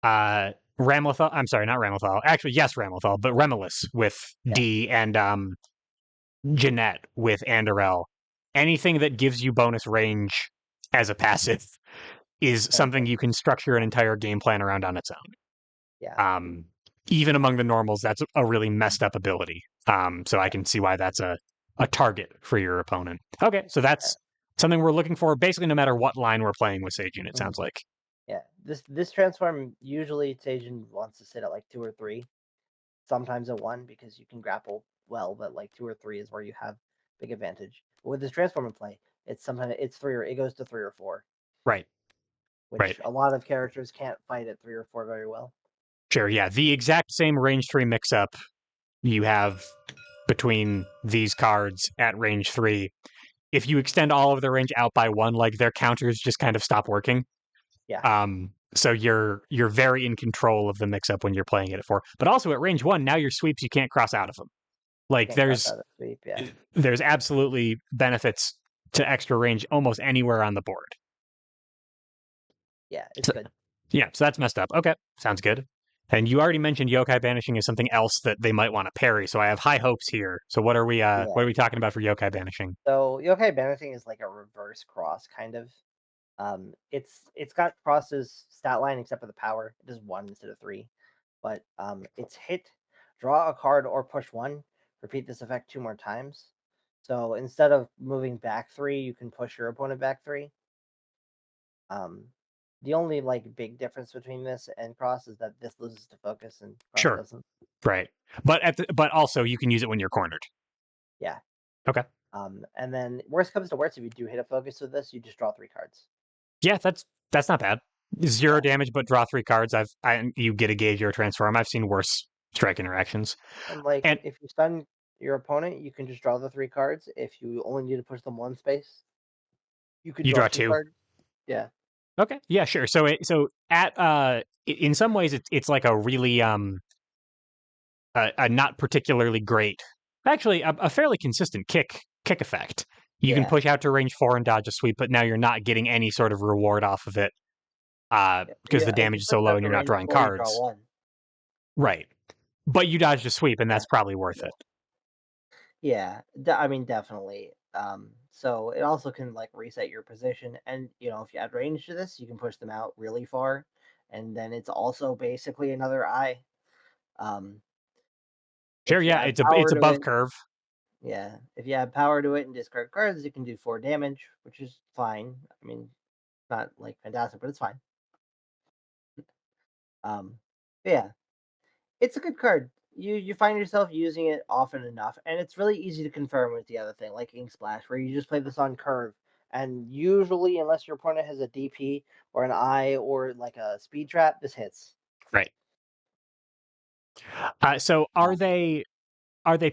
uh Ramlethal. I'm sorry, not Ramlethal. Actually, yes, Ramlethal, but Remilus with Yeah, D and Jeanette with Andorel. Anything that gives you bonus range as a passive is something perfect. you can structure an entire game plan around on its own. Yeah, Even among the normals, that's a really messed up ability. So I yeah, can see why that's a target for your opponent. Okay, so yeah. that's something we're looking for basically no matter what line we're playing with Seijun, it Mhm. sounds like. Yeah. This transform usually Teijin wants to sit at like 2 or 3, sometimes at 1 because you can grapple well, but like 2 or 3 is where you have big advantage. But with this transform in play, it's 3 or it goes to 3 or 4, Right, right. which a lot of characters can't fight at 3 or 4 very well. Sure, yeah. The exact same range 3 mix up you have between these cards at range 3. If you extend all of the range out by 1, like their counters just kind of stop working. Yeah, So you're very in control of the mix up when you're playing it at 4. But also at range 1, now your sweeps you can't cross out of them. Like can't cross out a sweep. Yeah, there's absolutely benefits to extra range almost anywhere on the board. yeah, it's So, good. yeah, so that's messed up. Okay, sounds good. And you already mentioned yokai banishing is something else that they might want to parry. So I have high hopes here. So what Yeah. are we talking about for yokai banishing? So Yokai Banishing is like a reverse cross kind of. It's got Cross's stat line except for the power. It does 1 instead of 3, but it's hit, draw a card or push 1. Repeat this effect 2 more times. So instead of moving back 3, you can push your opponent back 3. Um, the only like big difference between this and Cross is that this loses to focus and Cross Sure, doesn't. right. But also you can use it when you're cornered. Yeah. Okay. And then worst comes to worst, if you do hit a focus with this, you just draw 3 cards. Yeah, that's not bad. Zero Yeah. damage, but draw 3 cards. You get a gauge or a transform. I've seen worse strike interactions. And like And if you stun your opponent, you can just draw the 3 cards. If you only need to push them 1 space, you could you draw draw two two. cards. Yeah. Okay, yeah, sure. So at in some ways it's like a really a not particularly great, actually a fairly consistent kick effect. You can Yeah. push out to range 4 and dodge a sweep, but now you're not getting any sort of reward off of it Yeah. because the If damage you is push so low out and to you're not range drawing 4, you draw cards. 1. Right. But you dodged a sweep, and Yeah. that's probably worth Yeah. it. Yeah. I mean, definitely. So it also can like reset your position, and if you add range to this, you can push them out really far, and then it's also basically another eye. Um, Sure, if you yeah, add it's power to above it, curve. yeah, if you add power to it and discard cards, you can do 4 damage, which is fine. I mean, not like fantastic, but it's fine. Um, yeah, it's a good card. You find yourself using it often enough, and it's really easy to confirm with the other thing, like Ink Splash, where you just play this on curve, and usually, unless your opponent has a DP or an eye or like a speed trap, this hits. Right. So are they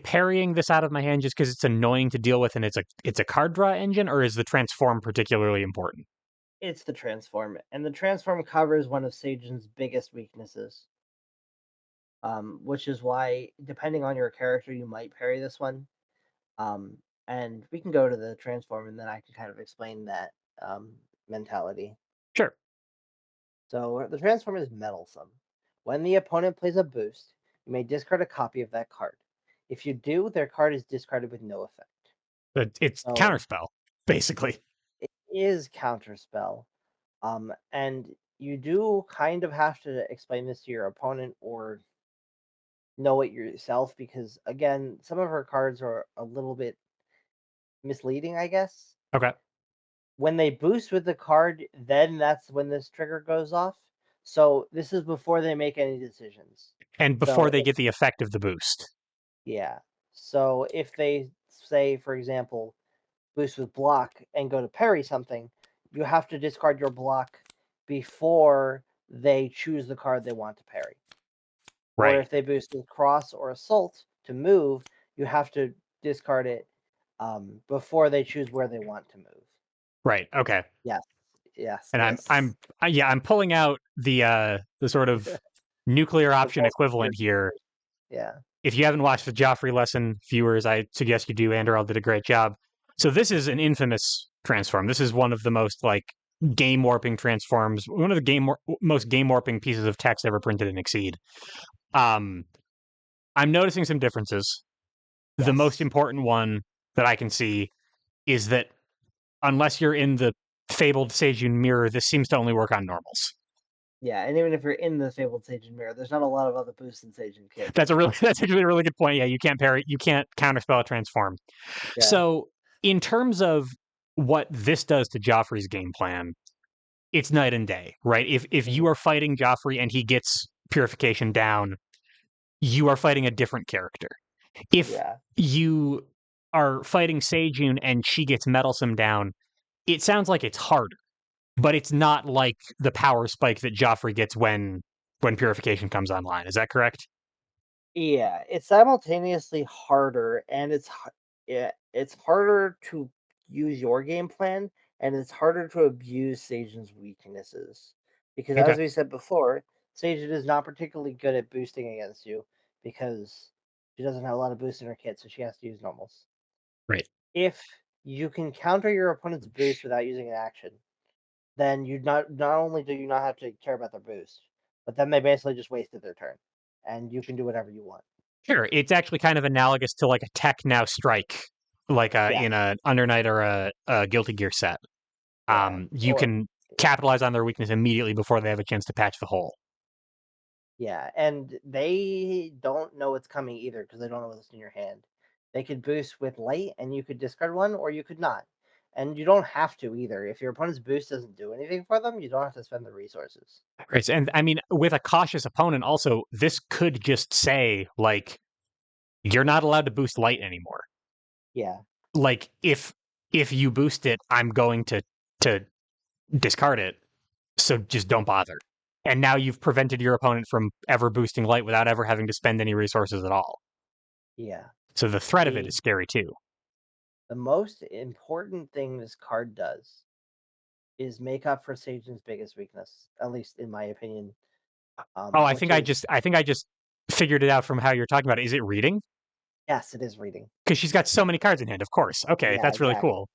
parrying this out of my hand just because it's annoying to deal with and it's a card draw engine, or is the transform particularly important? It's the transform, and the transform covers one of Seijun's biggest weaknesses. Which is why, depending on your character, you might parry this one. Um, and we can go to the transform, and then I can kind of explain that mentality. Sure. So the transform is meddlesome. When the opponent plays a boost, you may discard a copy of that card. If you do, their card is discarded with no effect. It's So counterspell, basically. it is counterspell. And you do kind of have to explain this to your opponent or know it yourself because again, some of her cards are a little bit misleading, I guess. Okay. When they boost with the card, then that's when this trigger goes off. So this is before they make any decisions. And before So they if get the effect of the boost. yeah. So if they say, for example, boost with block and go to parry something, you have to discard your block before they choose the card they want to parry. Or Right. if they boost with cross or assault to move, you have to discard it before they choose where they want to move. Right. Okay. Yes, yes, And this yeah, I'm pulling out the sort of nuclear the option most equivalent weird here. card. Yeah. If you haven't watched the Joffrey lesson, viewers, I suggest you do. Andorel did a great job. So this is an infamous transform. This is one of the most like game warping transforms. One of the most game warping pieces of text ever printed in Exceed. Um, I'm noticing some differences. The most Yes. important one that I can see is that unless you're in the fabled Seijun mirror, this seems to only work on normals. Yeah, and even if you're in the Fabled Sage and Mirror, there's not a lot of other boosts in Sage and Kit. That's actually a really good point. Yeah, you can't counterspell a transform. Yeah. So in terms of what this does to Joffrey's game plan, it's night and day, right? If Mhm. you are fighting Joffrey and he gets purification down, you are fighting a different character. If Yeah. you are fighting Seijun and she gets meddlesome down, it sounds like it's harder, but it's not like the power spike that Joffrey gets when purification comes online. Is that correct? Yeah, it's simultaneously harder and yeah, it's harder to use your game plan and it's harder to abuse Sajan's weaknesses. Because Okay. as we said before, Sajan is not particularly good at boosting against you because she doesn't have a lot of boost in her kit, so she has to use normals. Right. If you can counter your opponent's boost without using an action, then you not only do you not have to care about their boost, but then they basically just wasted their turn. And you can do whatever you want. Sure. It's actually kind of analogous to like a tech now strike, like in Yes. a Under Night or a Guilty Gear set. Yeah. You Or can capitalize on their weakness immediately before they have a chance to patch the hole. yeah, and they don't know what's coming either because they don't know what's in your hand. They could boost with light and you could discard one or you could not. And you don't have to either. If your opponent's boost doesn't do anything for them, you don't have to spend the resources. Right. And I mean, with a cautious opponent, also, this could just say, like, you're not allowed to boost light anymore. Yeah. Like, if you boost it, I'm going to discard it. So just don't bother. And now you've prevented your opponent from ever boosting light without ever having to spend any resources at all. Yeah. So the threat of it The is scary too. the most important thing this card does is make up for Sajan's biggest weakness, at least in my opinion. Oh, Which is I think I just figured it out from how you're talking about it. Is it reading? yes, it is reading. Because she's got so many cards in hand, of course. Okay, Yeah, that's really exactly. cool.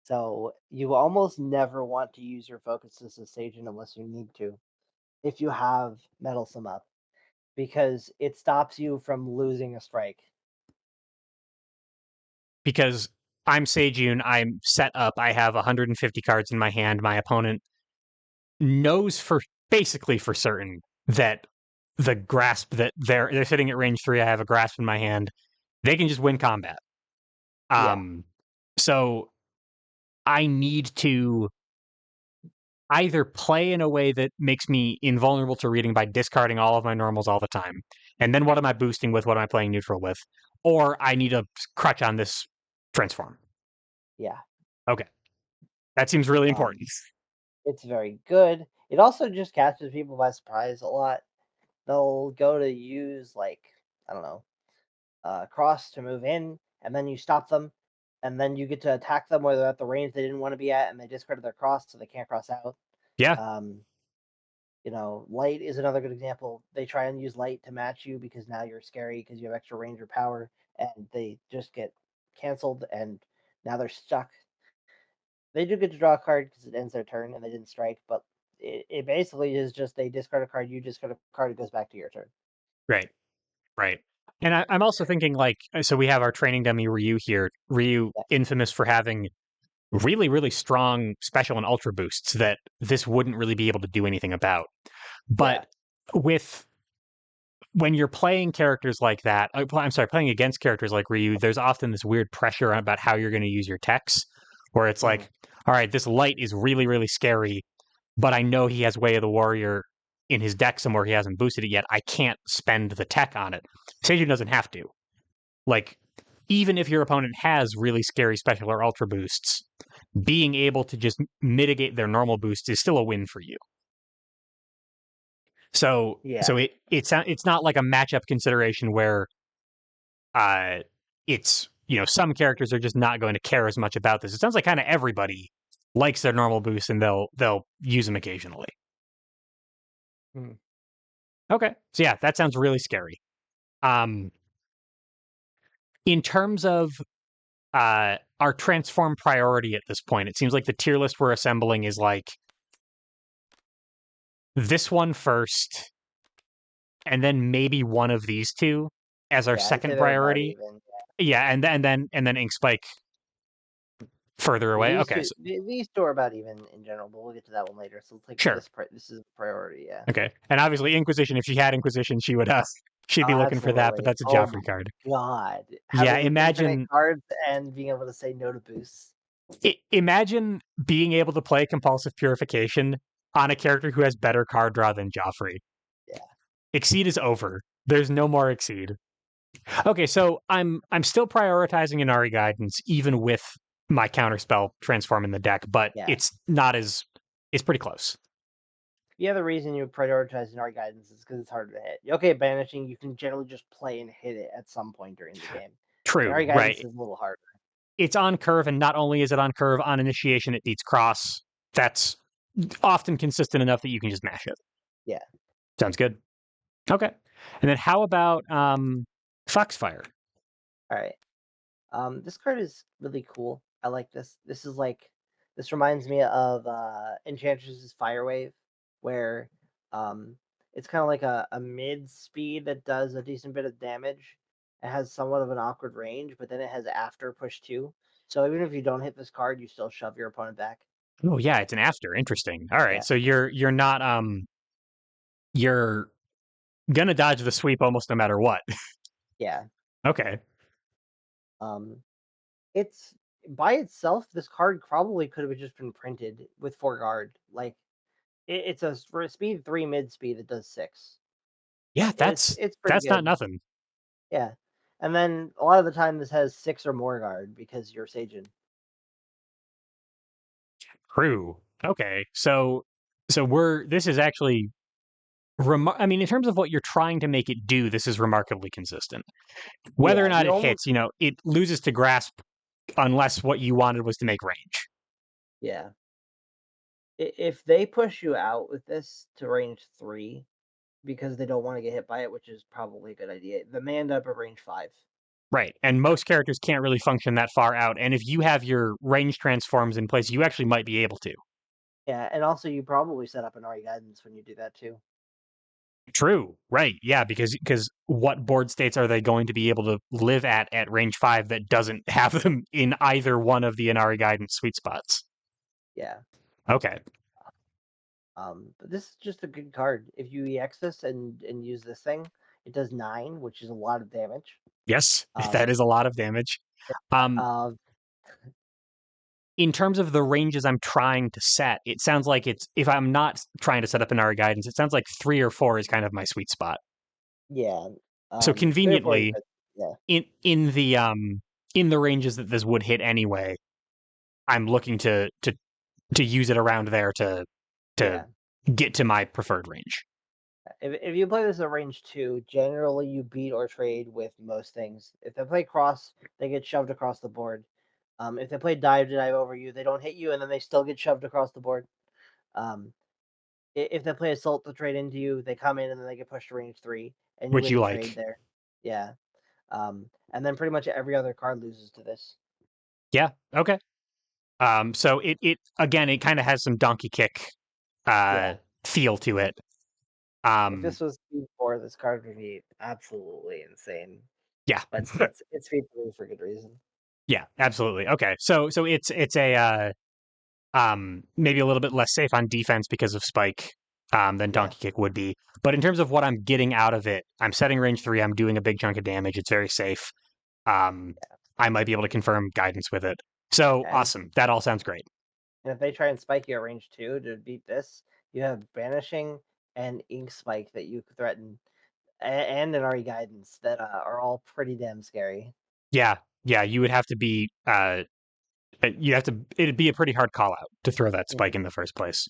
So you almost never want to use your focuses as Sajin unless you need to, if you have Meddlesome up, because it stops you from losing a strike. Because I'm Seijun, I'm set up, I have 150 cards in my hand. My opponent knows for basically for certain that the grasp that they're sitting at range 3, I have a grasp in my hand. They can just win combat. Yeah, Um so I need to either play in a way that makes me invulnerable to reading by discarding all of my normals all the time, and then what am I boosting with? What am I playing neutral with? Or I need a crutch on this transform. Yeah. Okay, that seems really Um, important. it's very good. It also just catches people by surprise a lot. They'll go to use like, I don't know, cross to move in, and then you stop them, and then you get to attack them where they're at the range they didn't want to be at, and they discarded their cross, so they can't cross out. Yeah, Um, light is another good example. They try and use light to match you because now you're scary because you have extra range or power, and they just get canceled, and now they're stuck. They do get to draw a card because it ends their turn and they didn't strike, but it basically is just they discard a card, you discard a card, it goes back to your turn. right, right. And I'm also thinking like, so we have our training dummy Ryu here. Ryu, Yeah, infamous for having really, really strong special and ultra boosts that this wouldn't really be able to do anything about. yeah, But with when you're playing characters like that, I'm sorry, playing against characters like Ryu, there's often this weird pressure about how you're going to use your techs, where it's mhm, like, all right, this light is really, really scary, but I know he has Way of the Warrior in his deck somewhere he hasn't boosted it yet. I can't spend the tech on it. Seijun doesn't have to. Like, even if your opponent has really scary special or ultra boosts, being able to just mitigate their normal boosts is still a win for you. So, yeah. it's not like a matchup consideration where uh, it's some characters are just not going to care as much about this. It sounds like kind of everybody likes their normal boosts and they'll use them occasionally. Mhm. Okay, so yeah, that sounds really scary. Um, in terms of our transform priority at this point, it seems like the tier list we're assembling is like this one first, and then maybe one of these two as our Yeah, I'd say second they're about priority. even. Yeah, and then Ink Spike further Yeah, away. these Okay, two, so, these two are about even in general, but we'll get to that one later. So let's like sure. this is a priority. Yeah. Okay, and obviously Inquisition. If she had Inquisition, she would she'd be Oh, looking for that. But absolutely. that's a Oh my Joffrey card. god, Yeah, having infinite cards and being able to say no to boosts. imagine being able to play Compulsive Purification on a character who has better card draw than Joffrey. Yeah. Exceed is over. There's no more Exceed. Okay, so I'm still prioritizing Inari Guidance even with my counterspell transform in the deck, but Yeah. it's not as it's pretty close. The other reason you prioritize in art guidance is because it's harder to hit. Okay, banishing, you can generally just play and hit it at some point during the game. In True, art guidance right? is a little harder. It's on curve, and not only is it on curve, on initiation it beats cross. That's often consistent enough that you can just mash it. Yeah. Sounds good. Okay. And then how about Foxfire? All right. This card is really cool. I like this. This reminds me of Enchantress's Fire Wave, where um it's kind of like a mid speed that does a decent bit of damage. It has somewhat of an awkward range, but then it has after push too. So even if you don't hit this card, you still shove your opponent back. Oh yeah, it's an after. Interesting. All right. Yeah, So you're not you're gonna dodge the sweep almost no matter what. yeah. Okay. Um, it's by itself. This card probably could have just been printed with 4 guard. Like it's a for a speed 3 mid speed that does 6. Yeah, It's pretty that's not good. nothing. Yeah. And then a lot of the time this has 6 or more guard because you're Seijun. True. Okay. So we're this is actually I mean, in terms of what you're trying to make it do, this is remarkably consistent. Whether or Yeah, not the it only hits, it loses to grasp unless what you wanted was to make range. yeah. If they push you out with this to range 3 because they don't want to get hit by it, which is probably a good idea, the man up at range 5. Right. And most characters can't really function that far out. And if you have your range transforms in place, you actually might be able to. Yeah, and also you probably set up an RE guidance when you do that too. True. Right. Yeah, because what board states are they going to be able to live at range 5 that doesn't have them in either one of the Inari guidance sweet spots? Yeah. Okay. But this is just a good card. If you EX this and use this thing, it does 9, which is a lot of damage. Yes, Um, that is a lot of damage. Um uh, in terms of the ranges I'm trying to set, it sounds like it's if I'm not trying to set up an ARI guidance, it sounds like 3 or 4 is kind of my sweet spot. Yeah. So 3 or 4 is conveniently, good. Yeah. in the ranges that this would hit anyway, I'm looking to use it around there to Yeah. get to my preferred range. If you play this at range 2, generally you beat or trade with most things. If they play cross, they get shoved across the board. If they play dive to dive over you, they don't hit you, and then they still get shoved across the board. Um, if they play assault to trade into you, they come in and then they get pushed to range 3, and you Which win you the like. trade there. Yeah. And then pretty much every other card loses to this. Yeah. Okay. So it again, it kind of has some donkey kick uh Yeah. feel to it. If Um, this was speed 4, this card would be absolutely insane. yeah. But it's speed 3 for good reason. Yeah, absolutely. Okay. So it's a maybe a little bit less safe on defense because of spike than Yeah. donkey kick would be. But in terms of what I'm getting out of it, I'm setting range 3, I'm doing a big chunk of damage. It's very safe. Um, I might be able to confirm guidance with it. So And awesome. That all sounds great. And if they try and spike you at range 2 to beat this, you have Banishing and Ink Spike that you threaten, and an RE Guidance that are all pretty damn scary. Yeah. Yeah, you would have to be you have to it'd be a pretty hard call out to throw that spike Mhm. in the first place.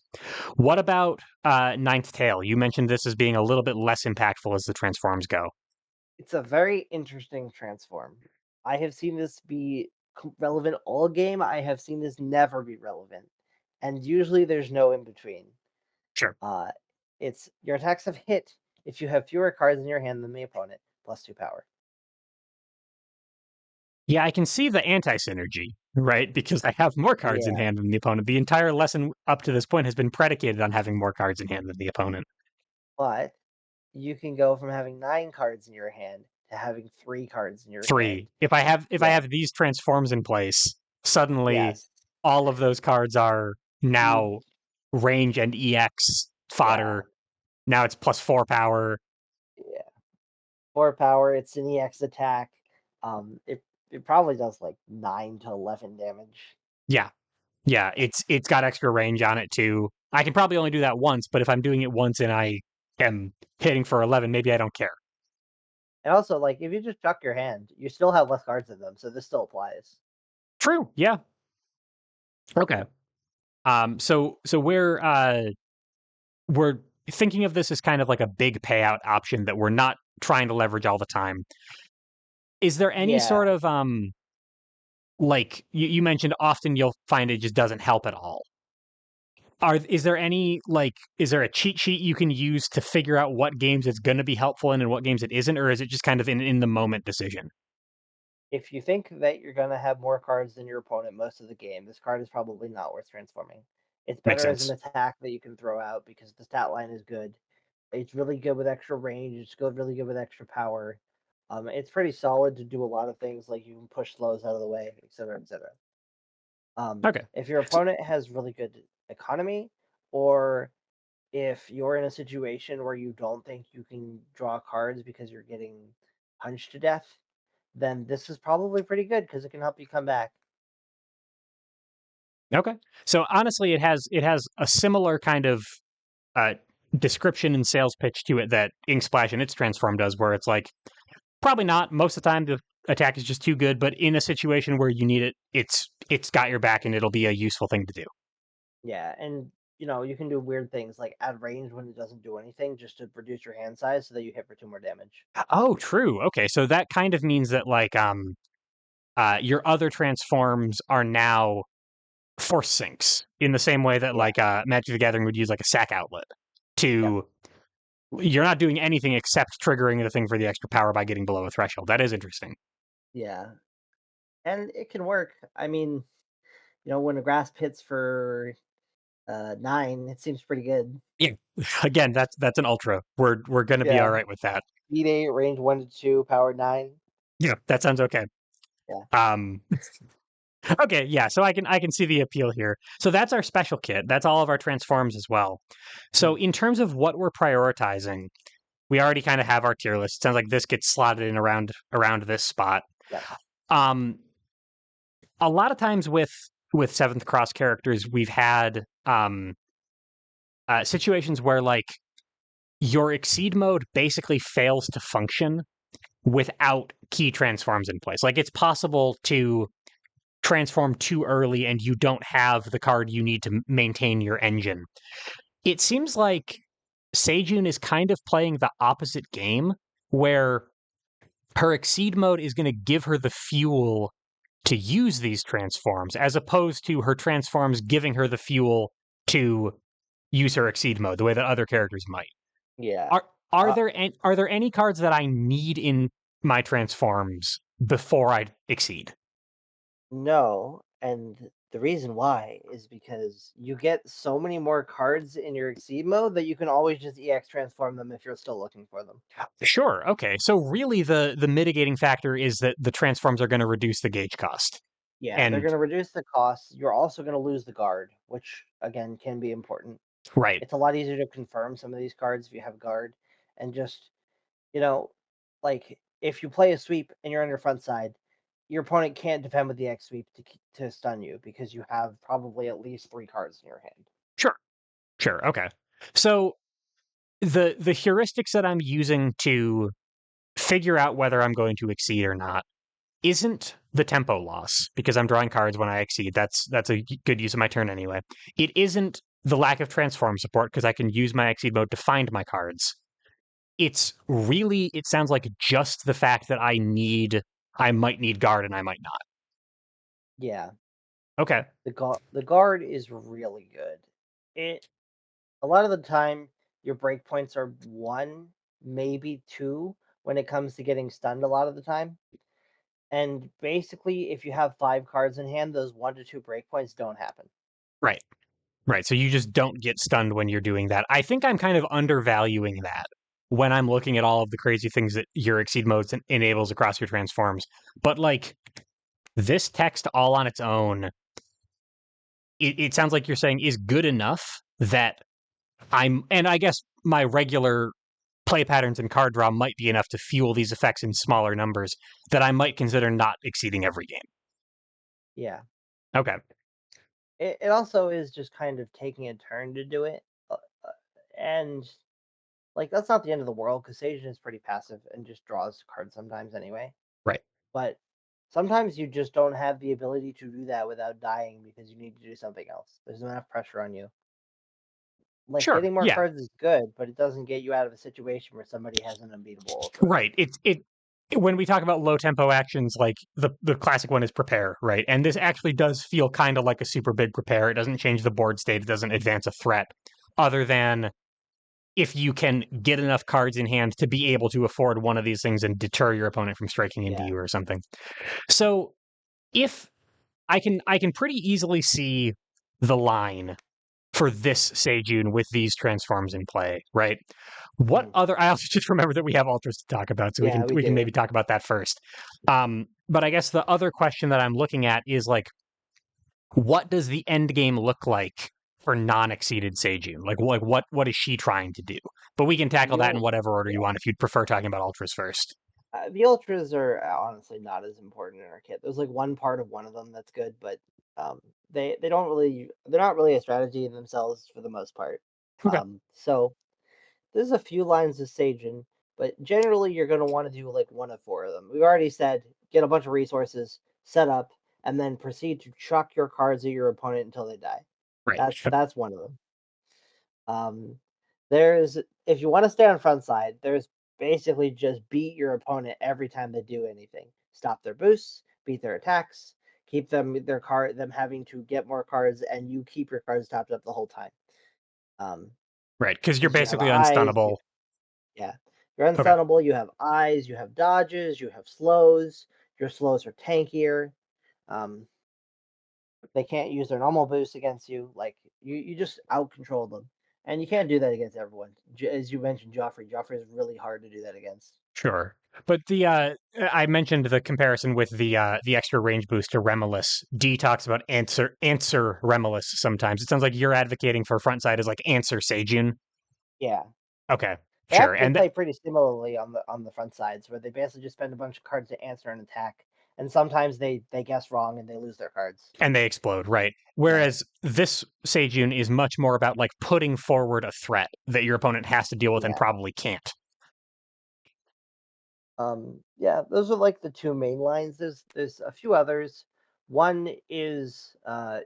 What about Ninth Tail? You mentioned this as being a little bit less impactful as the transforms go. It's a very interesting transform. I have seen this be relevant all game. I have seen this never be relevant. And usually there's no in between. Sure. Uh, it's your attacks have hit if you have fewer cards in your hand than the opponent, +2 power. Yeah, I can see the anti synergy, right? Because I have more cards in Yeah. hand than the opponent. The entire lesson up to this point has been predicated on having more cards in hand than the opponent. But you can go from having 9 cards in your hand to having 3 cards in your hand. 3. If I Yeah. have these transforms in place, suddenly Yes. all of those cards are You. now range and EX Yeah. fodder. Now it's +4 power. Yeah. 4 power. It's an EX attack. It probably does like 9 to 11 damage. Yeah. Yeah, it's got extra range on it too. I can probably only do that once, but if I'm doing it once and I am hitting for 11, maybe I don't care. And also, like, if you just chuck your hand, you still have less cards in them, so this still applies. True. Yeah. Okay. So we're thinking of this as kind of like a big payout option that we're not trying to leverage all the time. Is there any Yeah. sort of like you mentioned often you'll find it just doesn't help at all. Is there any like is there a cheat sheet you can use to figure out what games it's going to be helpful in and what games it isn't, or is it just kind of in the moment decision? If you think that you're going to have more cards than your opponent most of the game, this card is probably not worth transforming. It's Makes better as an sense. attack that you can throw out because the stat line is good. It's really good with extra range. It's good, really good with extra power. It's pretty solid to do a lot of things, like you can push slows out of the way, etc., etc. Okay. If your So, opponent has really good economy, or if you're in a situation where you don't think you can draw cards because you're getting punched to death, then this is probably pretty good because it can help you come back. okay. So honestly, it has a similar kind of uh, description and sales pitch to it that Ink Splash and its transform does, where it's like probably not. Most of the time, the attack is just too good, but in a situation where you need it, it's got your back and it'll be a useful thing to do. Yeah, and you can do weird things like add range when it doesn't do anything, just to reduce your hand size so that you hit for 2 more damage. Oh, true. Okay, so that kind of means that like your other transforms are now force sinks in the same way that Yeah. like Magic the Gathering would use like a sack outlet Yep. to you're not doing anything except triggering the thing for the extra power by getting below a threshold. That is interesting. Yeah, and it can work. I mean, when a grasp hits for 9, it seems pretty good. Yeah. Again, that's an ultra. We're gonna be all Yeah. right with that. Speed 8, range 1 to 2, power 9. Yeah, that sounds okay. Yeah. Um, okay, yeah. So I can see the appeal here. So that's our special kit. That's all of our transforms as well. So Mhm. in terms of what we're prioritizing, we already kind of have our tier list. It sounds like this gets slotted in around this spot. Yep. Um, a lot of times with with Seventh Cross characters, we've had situations where like your exceed mode basically fails to function without key transforms in place. Like it's possible to transform too early and you don't have the card you need to maintain your engine. It seems like Seijun is kind of playing the opposite game where her exceed mode is going to give her the fuel to use these transforms as opposed to her transforms giving her the fuel to use her exceed mode the way that other characters might. Yeah. Are are Uh, there are there any cards that I need in my transforms before I exceed? no, and the reason why is because you get so many more cards in your exceed mode that you can always just EX transform them if you're still looking for them. Sure. Okay. So really the mitigating factor is that the transforms are going to reduce the gauge cost. Yeah, they're And going to reduce the costs. You're also going to lose the guard, which again can be important. right. It's a lot easier to confirm some of these cards if you have guard, and just you know, like if you play a sweep and you're on your front side, your opponent can't defend with the X sweep to stun you because you have probably at least 3 cards in your hand. Sure. Sure. Okay. So the heuristics that I'm using to figure out whether I'm going to exceed or not isn't the tempo loss because I'm drawing cards when I exceed. That's a good use of my turn anyway. It isn't the lack of transform support because I can use my exceed mode to find my cards. It's really it sounds like just the fact that I might need guard and I might not. Yeah, Okay. the guard is really good. It A lot of the time your breakpoints are 1, maybe 2 when it comes to getting stunned a lot of the time. And basically if you have 5 cards in hand, those 1 to 2 breakpoints don't happen. Right. Right. So you just don't get stunned when you're doing that. I think I'm kind of undervaluing that when I'm looking at all of the crazy things that your exceed modes enables across your transforms. But like this text all on its own, it sounds like you're saying is good enough that and I guess my regular play patterns and card draw might be enough to fuel these effects in smaller numbers that I might consider not exceeding every game. Yeah. Okay. It also is just kind of taking a turn to do it. Uh, uh, and like that's not the end of the world because Seijun is pretty passive and just draws cards sometimes anyway. Right. But sometimes you just don't have the ability to do that without dying because you need to do something else. There's not enough pressure on you. Like Sure. getting more Yeah. cards is good, but it doesn't get you out of a situation where somebody has an unbeatable ultra. Right. It when we talk about low tempo actions, like the classic one is prepare, right? And this actually does feel kind of like a super big prepare. It doesn't change the board state. It doesn't advance a threat, other than if you can get enough cards in hand to be able to afford one of these things and deter your opponent from striking into Yeah. you or something. So if I can pretty easily see the line for this Seijun with these transforms in play, right? What Mhm. other? I also just remember that we have ultras to talk about, so we can Yeah, we we can do. maybe talk about that first. But I guess the other question that I'm looking at is like, what does the end game look like for non-exceeded Seijun? Like what is she trying to do? But we can tackle The that in ul- whatever order you yeah. want. If you'd prefer talking about ultras first. The ultras are honestly not as important in our kit. There's like one part of one of them that's good, but they don't really they're not really a strategy in themselves for the most part. Okay. So there's a few lines of Sajin, but generally you're going to want to do like one of 4 of them. We've already said get a bunch of resources, set up, and then proceed to chuck your cards at your opponent until they die. Right. That's one of them. Um, there's if you want to stay on front side, there's basically just beat your opponent every time they do anything. Stop their boosts, beat their attacks, keep them having to get more cards, and you keep your cards topped up the whole time. Um, Right. Because you're because you have basically eyes, unstunnable. yeah, you're Okay. unstunnable. You have eyes, you have dodges, you have slows. Your slows are tankier. Um, they can't use their normal boost against you. Like you just out control them, and you can't do that against everyone. As you mentioned, Joffrey. Joffrey is really hard to do that against. Sure. But the I mentioned the comparison with the extra range boost to Remulus. D talks about answer Remulus sometimes. It sounds like you're advocating for front side as like answer Seijun. Yeah, Okay, they sure. actually And play pretty similarly on the front sides, where they basically just spend a bunch of cards to answer an attack, and sometimes they guess wrong and they lose their cards. And they explode, right? Yeah. Whereas this Seijun is much more about like putting forward a threat that your opponent has to deal with and Yeah. probably can't. Yeah, those are like the two main lines. There's a few others. One is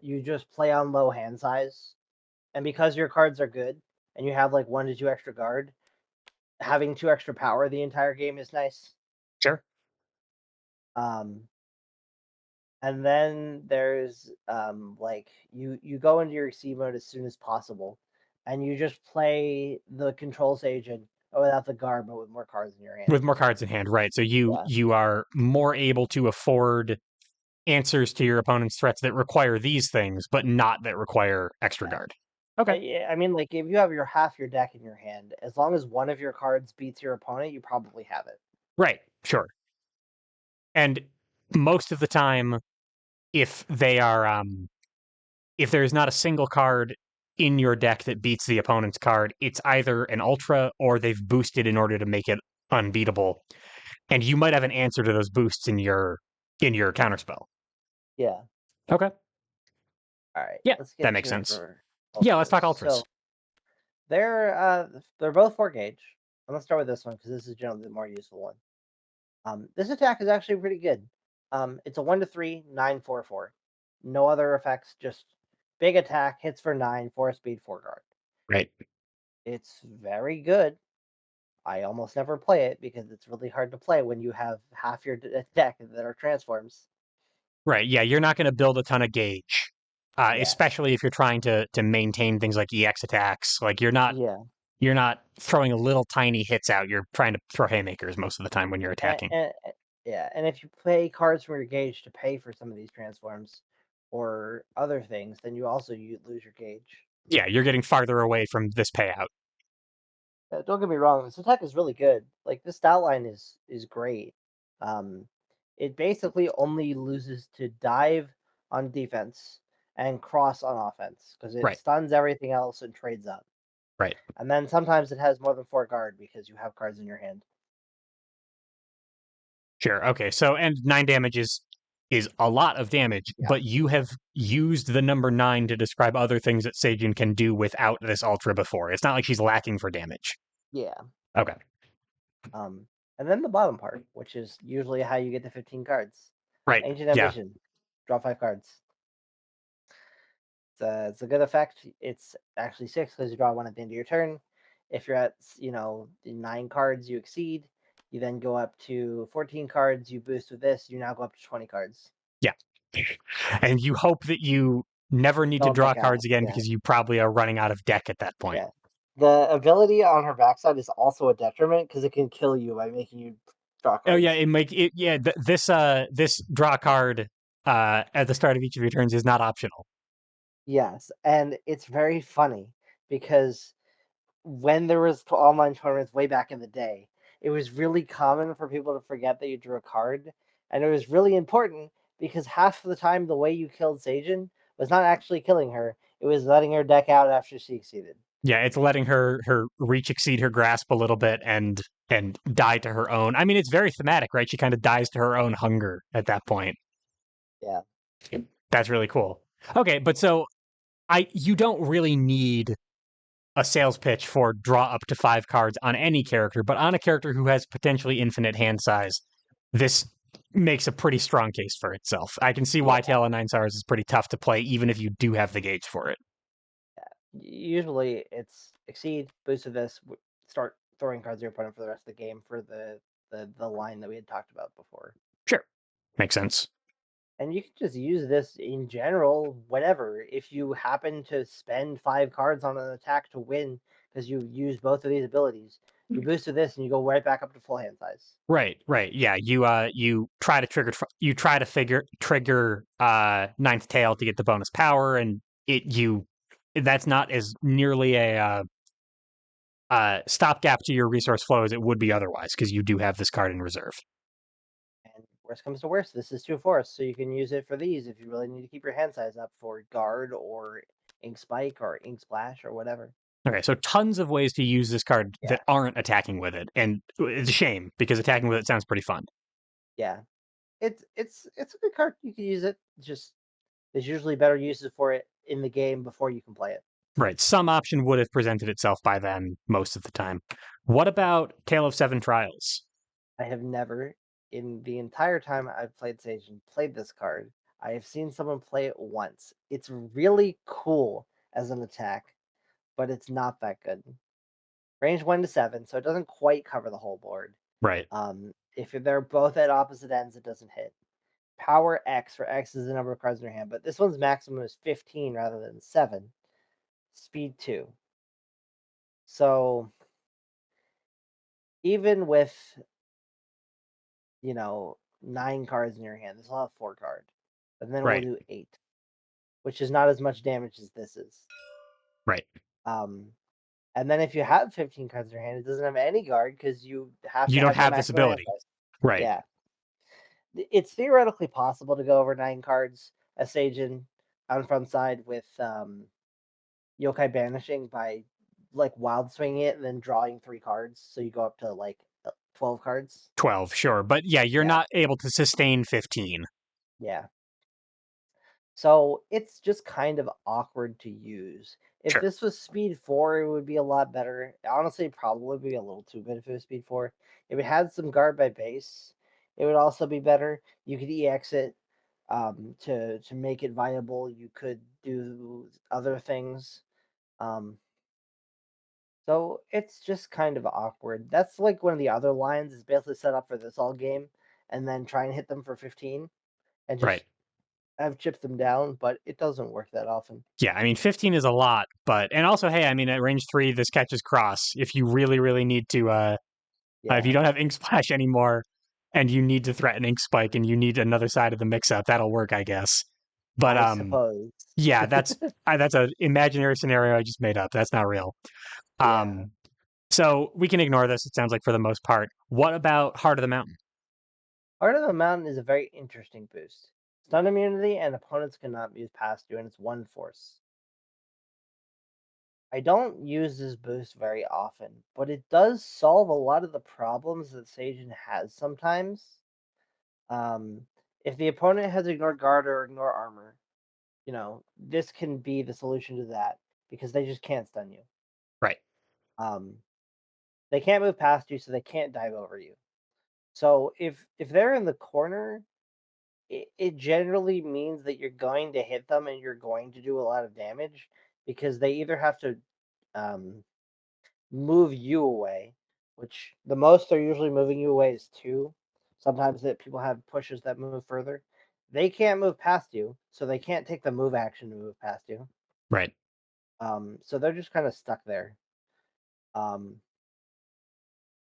you just play on low hand size, and because your cards are good and you have like 1 to 2 extra guard, having 2 extra power the entire game is nice. Sure. Um, and then there's like you go into your C mode as soon as possible, and you just play the control agent without the guard, but with more cards in your hand. With more cards in hand, right? So you Yeah, you are more able to afford answers to your opponent's threats that require these things, but not that require extra yeah. guard. Okay. Yeah, I mean, like if you have your half your deck in your hand, as long as one of your cards beats your opponent, you probably have it. Right. Sure. And most of the time, if they are if there's not a single card in your deck that beats the opponent's card, it's either an ultra or they've boosted in order to make it unbeatable. And you might have an answer to those boosts in your counterspell. Yeah. Okay. All right. Yeah, Let's that get makes to sense. your Yeah, let's ultras. talk ultras. So they're both 4 gauge. I'm gonna start with this one because this is generally the more useful one. This attack is actually pretty good. It's a 1 to 3, 9/4/4. No other effects, just big attack, hits for 9, 4 speed, 4 guard. Right. It's very good. I almost never play it because it's really hard to play when you have half your deck that are transforms. Right. Yeah, you're not going to build a ton of gauge, Yeah, especially if you're trying to maintain things like EX attacks. Like yeah, you're not throwing little tiny hits out. You're trying to throw haymakers most of the time when you're and, attacking. and yeah, and if you play cards from your gauge to pay for some of these transforms or other things, then you lose your gauge. Yeah, you're getting farther away from this payout. Don't get me wrong, this attack is really good. Like this stat line is great. Um, it basically only loses to dive on defense and cross on offense because it Right. stuns everything else and trades up. Right. And then sometimes it has more than 4 guard because you have cards in your hand. Sure. Okay. So and 9 damage is a lot of damage, Yeah, but you have used the number 9 to describe other things that Seijun can do without this ultra before. It's not like she's lacking for damage. yeah. Okay. Um, and then the bottom part, which is usually how you get the 15 cards. Right. Ancient Yeah. Ambition, draw 5 cards. It's a good effect. It's actually 6 because you draw one at the end of your turn. If you're at the 9 cards, you exceed. You then go up to 14 cards. You boost with this. You now go up to 20 cards. Yeah. And you hope that you never need to Don't draw deck out. cards again Yeah, because you probably are running out of deck at that point. yeah. The ability on her backside is also a detriment because it can kill you by making you draw Oh yeah, cards. it make it yeah. This draw card at the start of each of your turns is not optional. Yes, and it's very funny because when there was online tournaments way back in the day, it was really common for people to forget that you drew a card, and it was really important because half of the time the way you killed Seijun was not actually killing her; it was letting her deck out after she exceeded. Yeah, it's letting her reach exceed her grasp a little bit and die to her own. I mean, it's very thematic, right? She kind of dies to her own hunger at that point. Yeah, That's really cool. Okay, but so I you don't really need a sales pitch for draw up to 5 cards on any character, but on a character who has potentially infinite hand size, this makes a pretty strong case for itself. I can see why yeah. Tail of Nine Stars is pretty tough to play, even if you do have the gauge for it. Usually it's exceed, boost of this, start throwing cards at your opponent for the rest of the game for the line that we had talked about before. Sure. Makes sense. And you can just use this in general whenever. If you happen to spend 5 cards on an attack to win because you use both of these abilities, you boost to this and you go right back up to full hand size. Right, right. Yeah, you try to you try to figure trigger ninth tail to get the bonus power and it you that's not as nearly a stopgap to your resource flow as it would be otherwise because you do have this card in reserve. And worst comes to worst, this is 2 force, so you can use it for these if you really need to keep your hand size up for guard or ink spike or ink splash or whatever. Okay, so tons of ways to use this card that Yeah, aren't attacking with it, and it's a shame because attacking with it sounds pretty fun. yeah. It's a good card. You can use it. Just there's usually better uses for it in the game before you can play it. Right. Some option would have presented itself by then most of the time. What about Tale of Seven Trials? I have never, in the entire time I've played Seijun, played this card. I have seen someone play it once. It's really cool as an attack, but it's not that good. Range 1 to 7, so it doesn't quite cover the whole board. Right. If they're both at opposite ends, it doesn't hit. Power X, for X is the number of cards in your hand, but this one's maximum is 15 rather than 7. Speed 2. So even with, 9 cards in your hand, this will have 4 cards. And then we'll Right. do 8, which is not as much damage as this is. Right. Um, and then if you have 15 cards in your hand, it doesn't have any guard because you have You to don't have the have this maximum hand ability. size. Right. Yeah. It's theoretically possible to go over 9 cards as Seijin on front side with Yokai Banishing by like wild swinging it and then drawing 3 cards. So you go up to like 12 cards. 12, sure. But yeah, you're Yeah. not able to sustain 15. Yeah. So it's just kind of awkward to use. If Sure. this was speed 4, it would be a lot better. Honestly, it probably would be a little too good if it was speed 4. If it had some guard by base, it would also be better. You could EX it to make it viable. You could do other things. Um, so it's just kind of awkward. That's like one of the other lines is basically set up for this all game, and then try and hit them for 15, and Right. just I've chipped them down, but it doesn't work that often. Yeah, I mean, 15 is a lot, but and also, hey, I mean, at range 3, this catches cross. If you really, really need to, if you Yeah, don't have Ink Splash anymore, and you need to threaten Ink Spike, and you need another side of the mix-up, that'll work, I guess. But I suppose. yeah, that's a imaginary scenario I just made up. That's not real. Yeah. Um, so we can ignore this. It sounds like for the most part. What about Heart of the Mountain? Heart of the Mountain is a very interesting boost. Stun immunity and opponents cannot move past you, and it's 1 force. I don't use this boost very often, but it does solve a lot of the problems that Seijun has sometimes. Um, if the opponent has ignored guard or ignore armor, this can be the solution to that because they just can't stun you. Right. Um, they can't move past you, so they can't dive over you. So if they're in the corner, it generally means that you're going to hit them and you're going to do a lot of damage because they either have to um, move you away, which the most they're usually moving you away is 2. Sometimes that people have pushes that move further. They can't move past you, so they can't take the move action to move past you. Right. So they're just kind of stuck there. Um,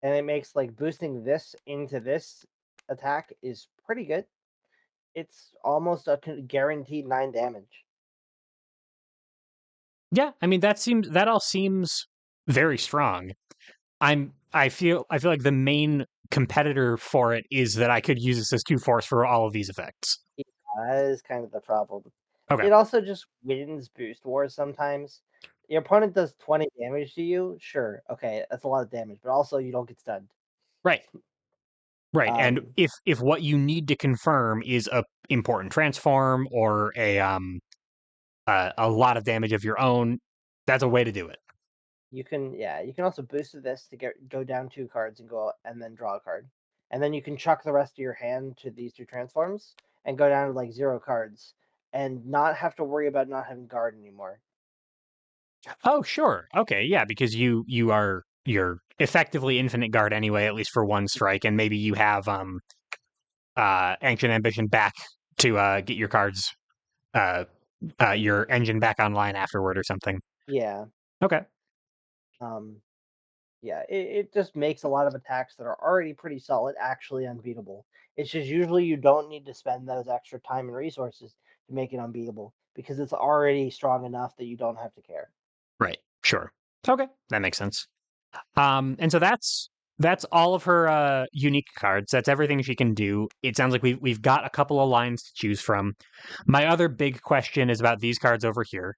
and it makes like boosting this into this attack is pretty good. It's almost a guaranteed 9 damage. Yeah, I mean that all seems very strong. I feel like the main competitor for it is that I could use this as 2 force for all of these effects. Yeah, that is kind of the problem. Okay. It also just wins boost wars sometimes. Your opponent does 20 damage to you, sure, okay, that's a lot of damage, but also you don't get stunned. Right. Right. And Um, if what you need to confirm is a important transform or a lot of damage of your own, that's a way to do it. you can also boost this to go down 2 cards and go and then draw a card. And then you can chuck the rest of your hand to these 2 transforms and go down to like 0 cards and not have to worry about not having guard anymore. Oh, sure. Okay, yeah, because you're effectively infinite guard anyway, at least for one strike, and maybe you have Ancient Ambition back to get your cards uh your engine back online afterward or something. Yeah. Okay. Um, yeah, it just makes a lot of attacks that are already pretty solid actually unbeatable. It's just usually you don't need to spend those extra time and resources to make it unbeatable because it's already strong enough that you don't have to care. Right. Sure. Okay, that makes sense. And so that's all of her unique cards. That's everything she can do. It sounds like we've got a couple of lines to choose from. My other big question is about these cards over here.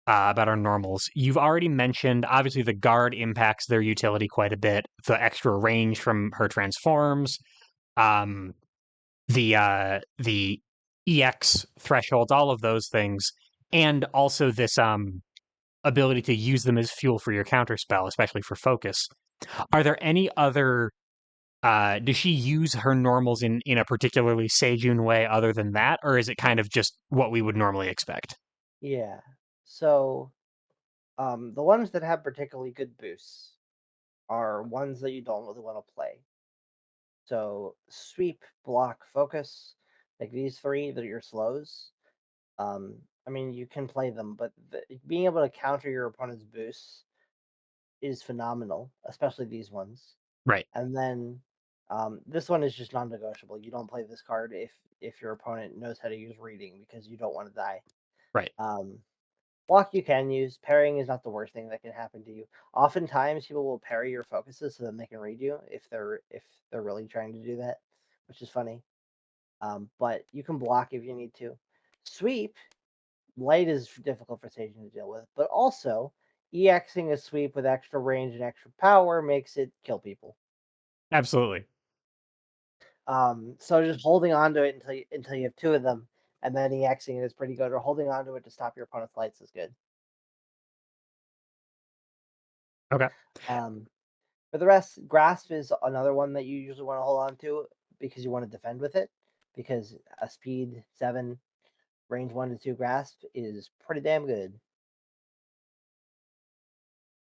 About our normals. You've already mentioned, obviously, the guard impacts their utility quite a bit. The extra range from her transforms, um, the EX thresholds, all of those things, and also this ability to use them as fuel for your counterspell, especially for focus. Are there any other does she use her normals in a particularly Seijun way other than that, or is it kind of just what we would normally expect? Yeah. So the ones that have particularly good boosts are ones that you don't really want to play. So sweep, block, focus, like these three that are your slows. I mean, you can play them, but being able to counter your opponent's boosts is phenomenal, especially these ones. Right, And then this one is just non-negotiable. You don't play this card if your opponent knows how to use reading because you don't want to die. right. Um, block you can use. Parrying is not the worst thing that can happen to you. Oftentimes, people will parry your focuses so then they can read you if they're really trying to do that, which is funny. But you can block if you need to. Sweep light is difficult for Seijun to deal with, but also EXing a sweep with extra range and extra power makes it kill people. Absolutely. So just holding on to it until you have two of them, and then EXing it is pretty good, or holding on to it to stop your opponent's lights is good. Okay. Um, for the rest, grasp is another one that you usually want to hold on to because you want to defend with it. Because a speed 7, range 1 to 2 grasp is pretty damn good.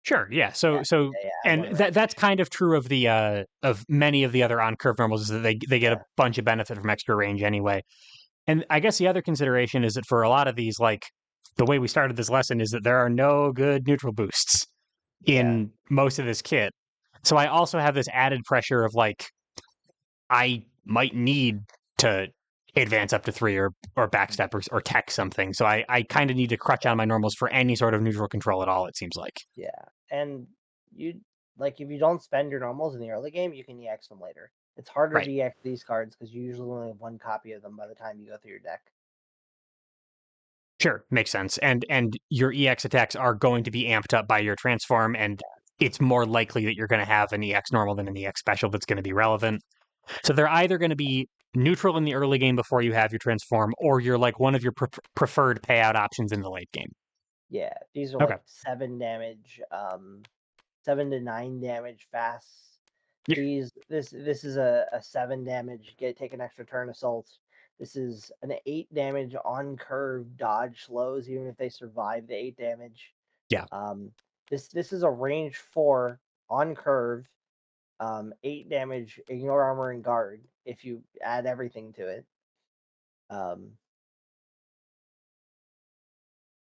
Sure. Yeah. Yeah, So yeah, at and 1 range. that's kind of true of many of the other on curve normals is that they get a Yeah, bunch of benefit from extra range anyway. And I guess the other consideration is that for a lot of these, like the way we started this lesson is that there are no good neutral boosts yeah, in most of this kit. So I also have this added pressure of like I might need to advance up to 3 or backstep or tech something. So I kind of need to crutch on my normals for any sort of neutral control at all, it seems like. yeah. And you like if you don't spend your normals in the early game, you can EX them later. It's harder to Right. EX these cards because you usually only have one copy of them by the time you go through your deck. Sure, makes sense. And your EX attacks are going to be amped up by your transform, and it's more likely that you're going to have an EX normal than an EX special that's going to be relevant. So they're either going to be neutral in the early game before you have your transform, or you're like one of your preferred payout options in the late game. Yeah, these are Okay. like 7 damage, 7 to 9 damage fast. Yeah. This is a 7 damage, get take an extra turn assault. This is an 8 damage on curve dodge slows, even if they survive the 8 damage. Yeah. Um, this is a range 4 on curve, 8 damage, ignore armor and guard if you add everything to it. Um,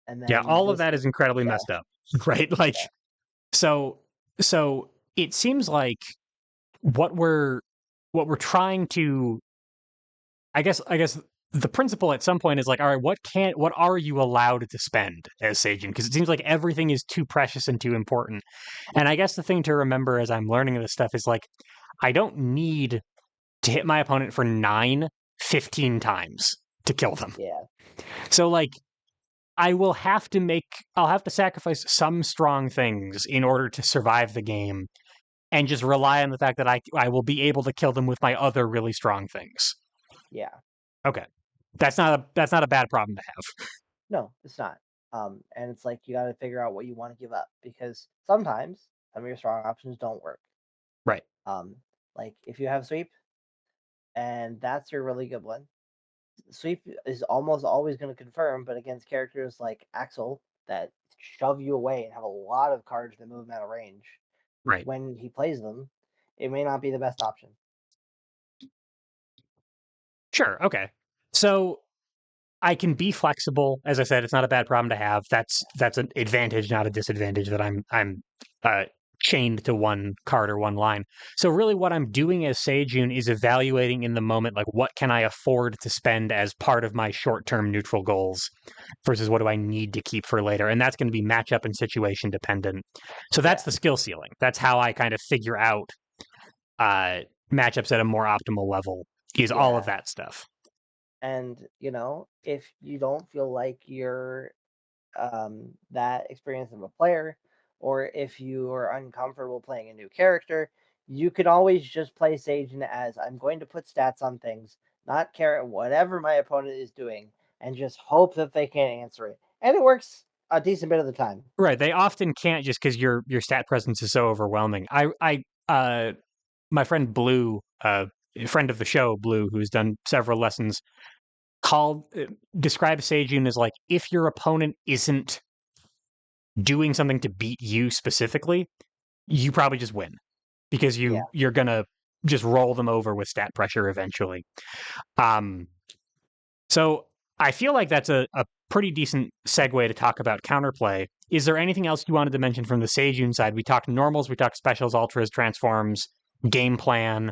and Yeah. then All of this, that is incredibly yeah, messed up, right? Like, yeah, so, so it seems like what we're, what we're trying to I guess the principle at some point is like, all right, what are you allowed to spend as Seijin? Because it seems like everything is too precious and too important. And I guess the thing to remember as I'm learning this stuff is like, I don't need to hit my opponent for 15 times to kill them. yeah, So like I'll have to sacrifice some strong things in order to survive the game and just rely on the fact that I will be able to kill them with my other really strong things. yeah. Okay. That's not a bad problem to have. No, it's not. And it's like you got to figure out what you want to give up because sometimes some of your strong options don't work. Right. Um, like if you have sweep and that's your really good one, sweep is almost always going to confirm, but against characters like Axel that shove you away and have a lot of cards that move him out of range, Right. when he plays them, it may not be the best option. Sure. Okay. So I can be flexible. As I said, it's not a bad problem to have. That's an advantage, not a disadvantage that I'm uh, chained to one card or one line. So really, what I'm doing as Seijun is evaluating in the moment, like what can I afford to spend as part of my short-term neutral goals versus what do I need to keep for later, and that's going to be matchup and situation dependent. So that's Yeah, the skill ceiling. That's how I kind of figure out uh, matchups at a more optimal level. Is all yeah. of that stuff. And if you don't feel like you're that experience of a player, or if you are uncomfortable playing a new character, you can always just play Sage as I'm going to put stats on things not care whatever my opponent is doing, and just hope that they can't answer it. And it works a decent bit of the time. Right. They often can't just because your stat presence is so overwhelming. My friend Blue, a friend of the show, Blue, who's done several lessons, called describes Seijun as like if your opponent isn't doing something to beat you specifically, you probably just win because Yeah. you're gonna just roll them over with stat pressure eventually. Um, so I feel like that's a pretty decent segue to talk about counterplay. Is there anything else you wanted to mention from the Seijun side? We talked normals, we talked specials, ultras, transforms, game plan.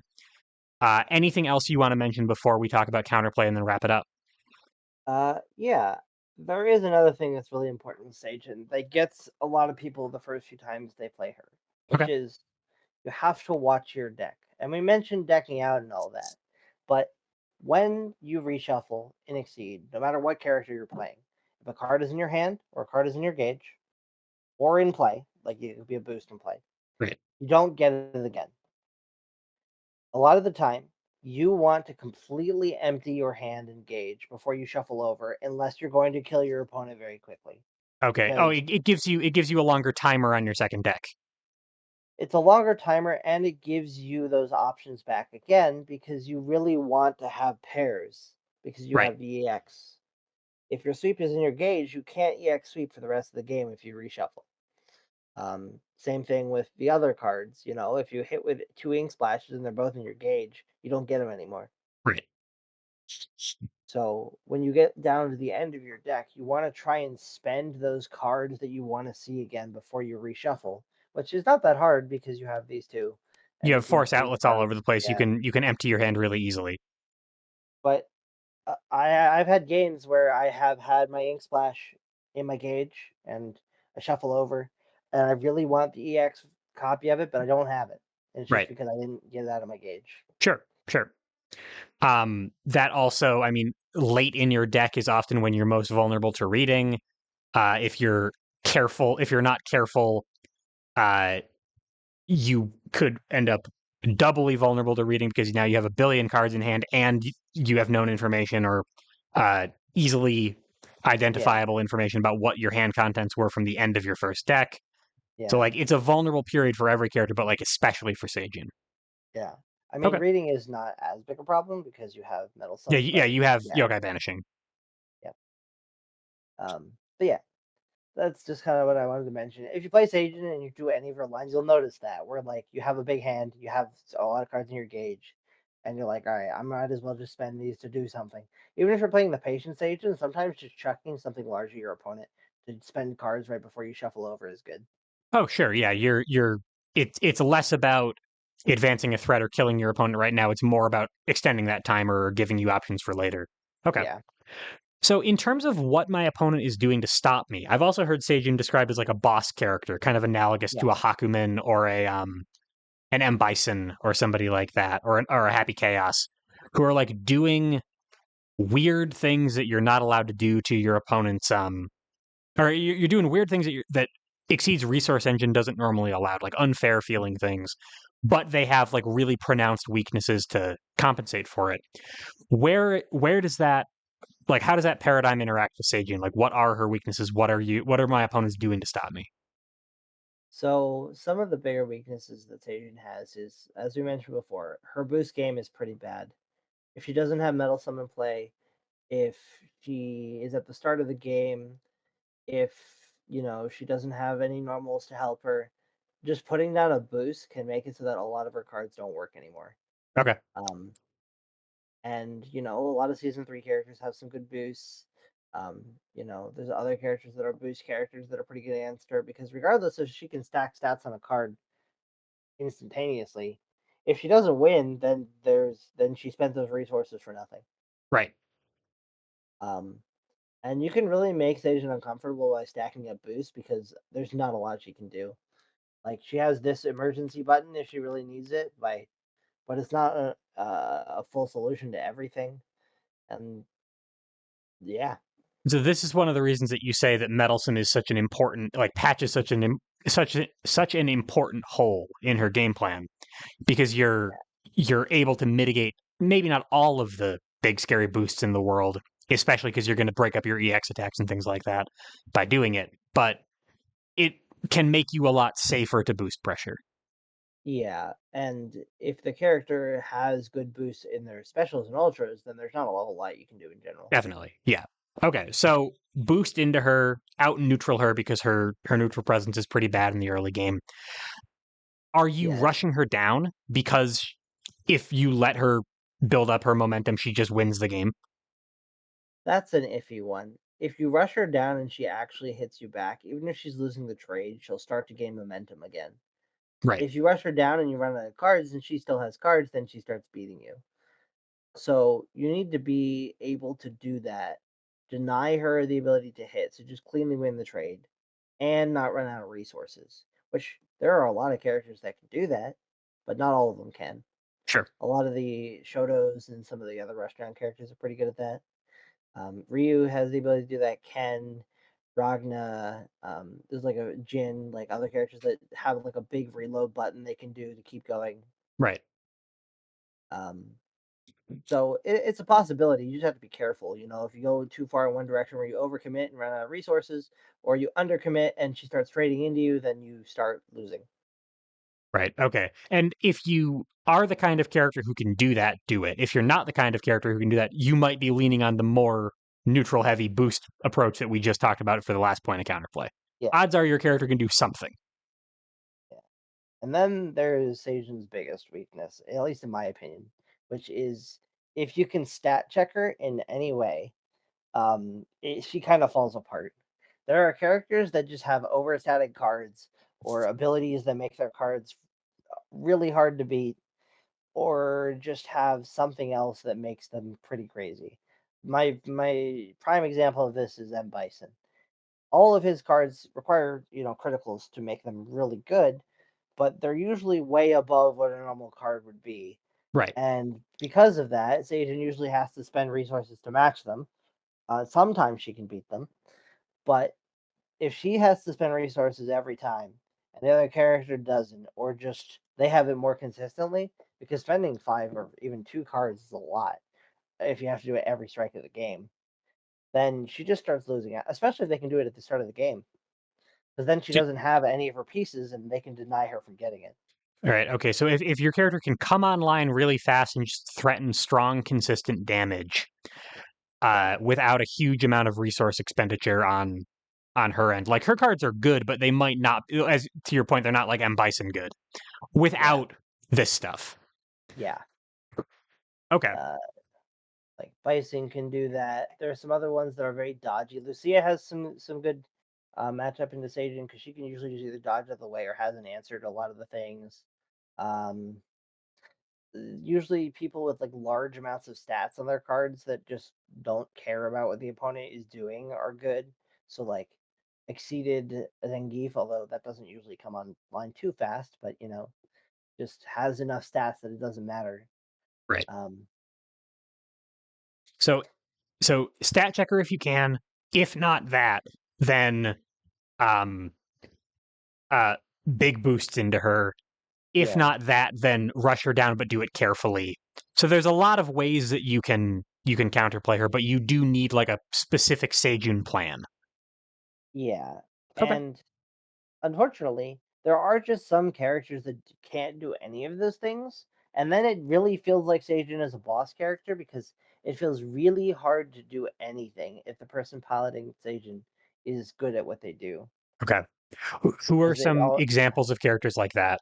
Anything else you want to mention before we talk about counterplay and then wrap it up? Yeah. There is another thing that's really important in Seijun that gets a lot of people the first few times they play her, which Okay. is you have to watch your deck. And we mentioned decking out and all that, but when you reshuffle in Exceed, no matter what character you're playing, if a card is in your hand or a card is in your gauge or in play, like it could be a boost in play, Right. you don't get it again. A lot of the time, you want to completely empty your hand and gauge before you shuffle over, unless you're going to kill your opponent very quickly. Okay. Oh, Because it gives you a longer timer on your second deck. it's a longer timer and it gives you those options back again because you really want to have pairs because you Right. have the EX. If your sweep is in your gauge, you can't EX sweep for the rest of the game if you reshuffle. Same thing with the other cards. You know, if you hit with two ink splashes and they're both in your gauge, you don't get them anymore. Right. So when you get down to the end of your deck, you want to try and spend those cards that you want to see again before you reshuffle, which is not that hard because you have these two, You and you have can force see the outlets all over the cards. place. Yeah, You can empty your hand really easily. but I've had games where I have had my ink splash in my gauge and I shuffle over, and I really want the EX copy of it, but I don't have it. And it's just Right. because I didn't get it out of my gauge. Sure. Sure. That also, I mean, late in your deck is often when you're most vulnerable to reading. If you're careful, if you're not careful, uh, you could end up doubly vulnerable to reading because now you have a billion cards in hand and you have known information or easily Yeah, identifiable information about what your hand contents were from the end of your first deck. So yeah. like it's a vulnerable period for every character, but like especially for Seijin. Yeah. I mean, Okay. reading is not as big a problem because you have Yeah, meddlesome, yeah, but you have yeah, Yogai Banishing. yeah. But yeah, that's just kind of what I wanted to mention. If you play Seijin and you do any of your lines, you'll notice that where like you have a big hand, you have a lot of cards in your gauge, and you're like, all right, I might as well just spend these to do something. Even if you're playing the Patience Agent, sometimes just chucking something large at your opponent to spend cards right before you shuffle over is good. Oh, sure. Yeah, you're it's less about advancing a threat or killing your opponent right now. It's more about extending that timer or giving you options for later. Okay. Yeah, So in terms of what my opponent is doing to stop me, I've also heard Seijun described as like a boss character, kind of analogous to a yes, Hakumen or a an M Bison or somebody like that, or a Happy Chaos, who are like doing weird things that you're not allowed to do to your opponent's or you're doing weird things that Exceed's resource engine doesn't normally allow, like unfair feeling things, but they have like really pronounced weaknesses to compensate for it. Where does that like how does that paradigm interact with Seijun? Like what are her weaknesses? What are my opponents doing to stop me? so some of the bigger weaknesses that Seijun has is, as we mentioned before, her boost game is pretty bad. If she doesn't have Meddlesome in play, if she is at the start of the game, if she doesn't have any normals to help her, just putting down a boost can make it so that a lot of her cards don't work anymore. Okay. Um, and a lot of season 3 characters have some good boosts. There's other characters that are boost characters that are pretty good against her because regardless if she can stack stats on a card instantaneously, if she doesn't win, then she spent those resources for nothing. Right. Um, and you can really make Seijun uncomfortable by stacking up boost because there's not a lot she can do. Like she has this emergency button if she really needs it, but it's not a full solution to everything. And yeah, So this is one of the reasons that you say that Meddlesome is such an important like Patch is such an important hole in her game plan because you're able to mitigate maybe not all of the big scary boosts in the world, especially because you're going to break up your EX attacks and things like that by doing it. But it can make you a lot safer to boost pressure. Yeah, and if the character has good boosts in their specials and ultras, then there's not a whole lot you can do in general. Definitely. Yeah. Okay, so boost into her, out neutral her because her neutral presence is pretty bad in the early game. Are you Yeah, rushing her down because if you let her build up her momentum, she just wins the game? that's an iffy one. If you rush her down and she actually hits you back, even if she's losing the trade, she'll start to gain momentum again. Right. If you rush her down and you run out of cards and she still has cards, then she starts beating you. So you need to be able to do that. Deny her the ability to hit, so just cleanly win the trade and not run out of resources. Which there are a lot of characters that can do that, but not all of them can. Sure. A lot of the Shotos and some of the other restaurant characters are pretty good at that. Ryu has the ability to do that. Ken, Ragna, there's like a Jin, like other characters that have like a big reload button they can do to keep going. Right. Um, So it's a possibility. You just have to be careful. If you go too far in one direction where you overcommit and run out of resources, or you undercommit and she starts trading into you, then you start losing. Right. Okay. And if you are the kind of character who can do that, do it. If you're not the kind of character who can do that, you might be leaning on the more neutral heavy boost approach that we just talked about for the last point of counterplay. Yeah, Odds are your character can do something. yeah. And then there's Seijun's biggest weakness, at least in my opinion, which is if you can stat check her in any way, she kind of falls apart. There are characters that just have overstated cards or abilities that make their cards really hard to beat or just have something else that makes them pretty crazy. My prime example of this is M Bison. All of his cards require, criticals to make them really good, but they're usually way above what a normal card would be. Right. And because of that, Seijun usually has to spend resources to match them. Sometimes she can beat them, but if she has to spend resources every time and the other character doesn't, or just they have it more consistently, because spending 5 or even 2 cards is a lot if you have to do it every strike of the game, then she just starts losing out, especially if they can do it at the start of the game. Because then she So, doesn't have any of her pieces and they can deny her from getting it. all right. Okay. So if your character can come online really fast and just threaten strong, consistent damage, Yeah. without a huge amount of resource expenditure on her end. Like her cards are good, but they might not, as to your point, they're not like M Bison good Yeah. without this stuff. Yeah. Okay. Uh, like Bison can do that. There are some other ones that are very dodgy. Lucia has some good matchup into Sajin because she can usually just either dodge out of the way or has an answer to a lot of the things. Um, Usually, people with like large amounts of stats on their cards that just don't care about what the opponent is doing are good. So like exceeded Zangief, although that doesn't usually come online too fast, but just has enough stats that it doesn't matter. Right. Um, So stat checker if you can. If not that, then um uh big boosts into her. If yeah. not that, then rush her down, but do it carefully. So there's a lot of ways that you can counterplay her, but you do need like a specific Seijun plan. Yeah, Okay. and unfortunately, there are just some characters that can't do any of those things, and then it really feels like Seijun is a boss character because it feels really hard to do anything if the person piloting Seijun is good at what they do. Okay. Who are Because they some all, examples of characters like that?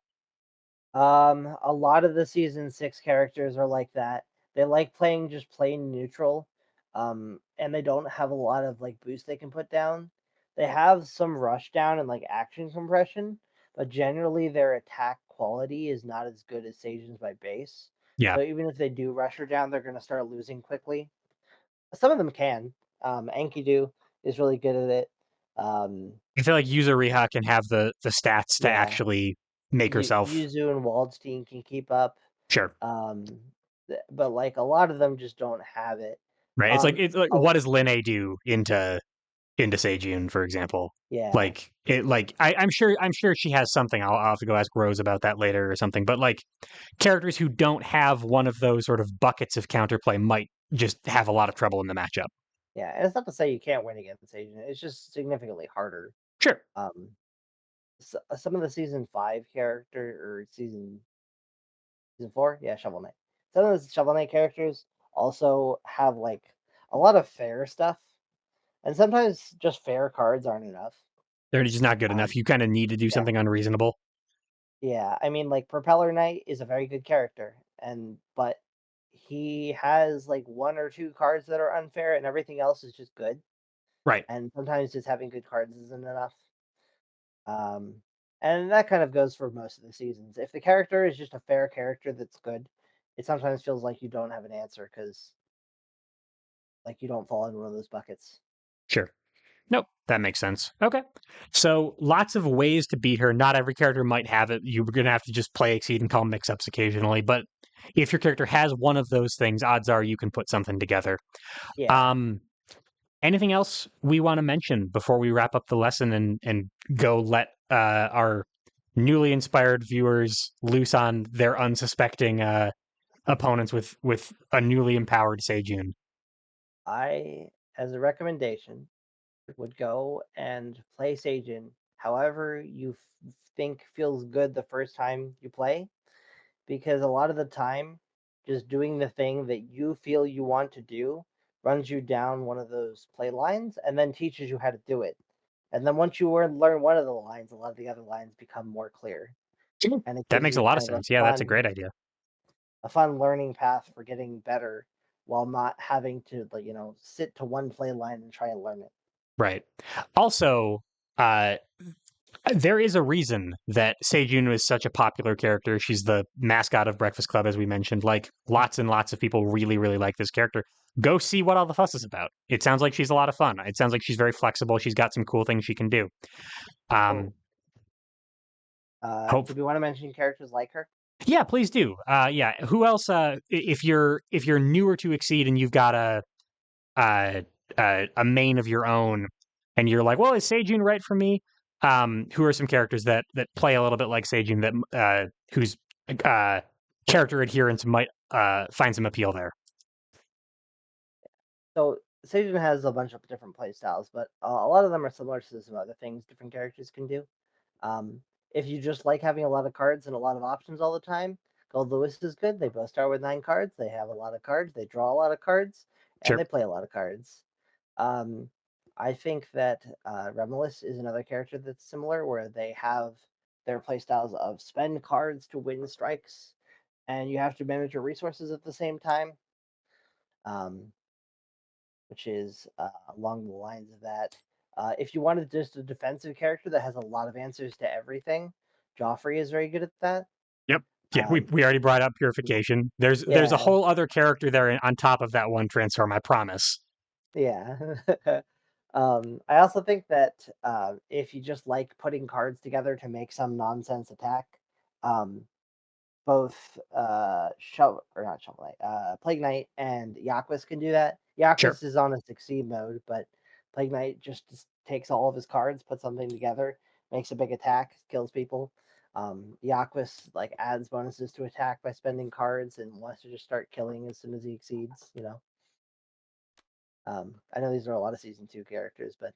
a lot of the season 6 characters are like that. They like playing just plain neutral, and they don't have a lot of like boost they can put down. They have some rush down and like action compression, but generally their attack quality is not as good as Saiyajin's by base. Yeah. So even if they do rush her down, they're going to start losing quickly. Some of them can. Enkidu is really good at it. Um, I feel like Yuzuriha can have the stats to yeah, actually make herself Yuzu and Waldstein can keep up. sure. Um, but like a lot of them just don't have it. Right. Um, It's like oh what does Linne do into Seijun, for example? yeah, Like it like I'm sure she has something. I'll have to go ask Rose about that later or something. But like characters who don't have one of those sort of buckets of counterplay might just have a lot of trouble in the matchup. Yeah, and it's not to say you can't win against Seijun. It's just significantly harder. Sure. Um, some of the season 5 character or season 4, yeah, Shovel Knight. Some of the Shovel Knight characters also have like a lot of fair stuff, and sometimes just fair cards aren't enough. They're just not good Um, enough. You kind of need to do yeah, something unreasonable. yeah. I mean, like Propeller Knight is a very good character, and but he has like one or two cards that are unfair, and everything else is just good. Right. And sometimes just having good cards isn't enough. Um, and that kind of goes for most of the seasons. If the character is just a fair character that's good, it sometimes feels like you don't have an answer because like you don't fall in one of those buckets. Sure. Nope, that makes sense. Okay. So lots of ways to beat her. Not every character might have it. You're going to have to just play Exceed and call mix ups occasionally. But if your character has one of those things, odds are you can put something together. Yeah, Um, Anything else we want to mention before we wrap up the lesson and go let our newly inspired viewers loose on their unsuspecting opponents with a newly empowered Seijun? I, as a recommendation, would go and play Seijin however you think feels good the first time you play, because a lot of the time, just doing the thing that you feel you want to do runs you down one of those play lines and then teaches you how to do it. And then once you learn one of the lines, a lot of the other lines become more clear, Sure. and it That gives makes a you lot of kind of sense. Yeah, that's a great idea. a fun learning path for getting better while not having to like sit to one play line and try and learn it. Right. Also, uh, there is a reason that Seijun is such a popular character. She's the mascot of Breakfast Club, as we mentioned. Like, lots and lots of people really, really like this character. Go see what all the fuss is about. It sounds like she's a lot of fun. It sounds like she's very flexible. She's got some cool things she can do. Oh, Um, hope, did we want to mention characters like her? yeah, please do. Yeah, who else? If you're newer to Exceed and you've got uh, a main of your own, and you're like, well, is Seijun right for me? Who are some characters that play a little bit like Seijun that whose uh, character adherence might find some appeal there? So Seijun has a bunch of different play styles, but a lot of them are similar to some other things different characters can do. Um, if you just like having a lot of cards and a lot of options all the time, Gold Lewis is good. They both start with 9 cards. They have a lot of cards. They draw a lot of cards, and Sure. they play a lot of cards. Um, I think that Remulus is another character that's similar, where they have their play styles of spend cards to win strikes, and you have to manage your resources at the same time. Um, which is along the lines of that. If you wanted just a defensive character that has a lot of answers to everything, Joffrey is very good at that. Yep. Yeah, we Um, we already brought up purification. There's a yeah, whole other character there on top of that one transform. I promise. yeah. I also think that if you just like putting cards together to make some nonsense attack, um, both or not Shovel Knight, Plague Knight and Yaquis can do that. Sure. Yaquis is on a succeed mode, but Plague Knight just takes all of his cards, puts something together, makes a big attack, kills people. Yaquis like adds bonuses to attack by spending cards and wants to just start killing as soon as he exceeds. I know these are a lot of season 2 characters, but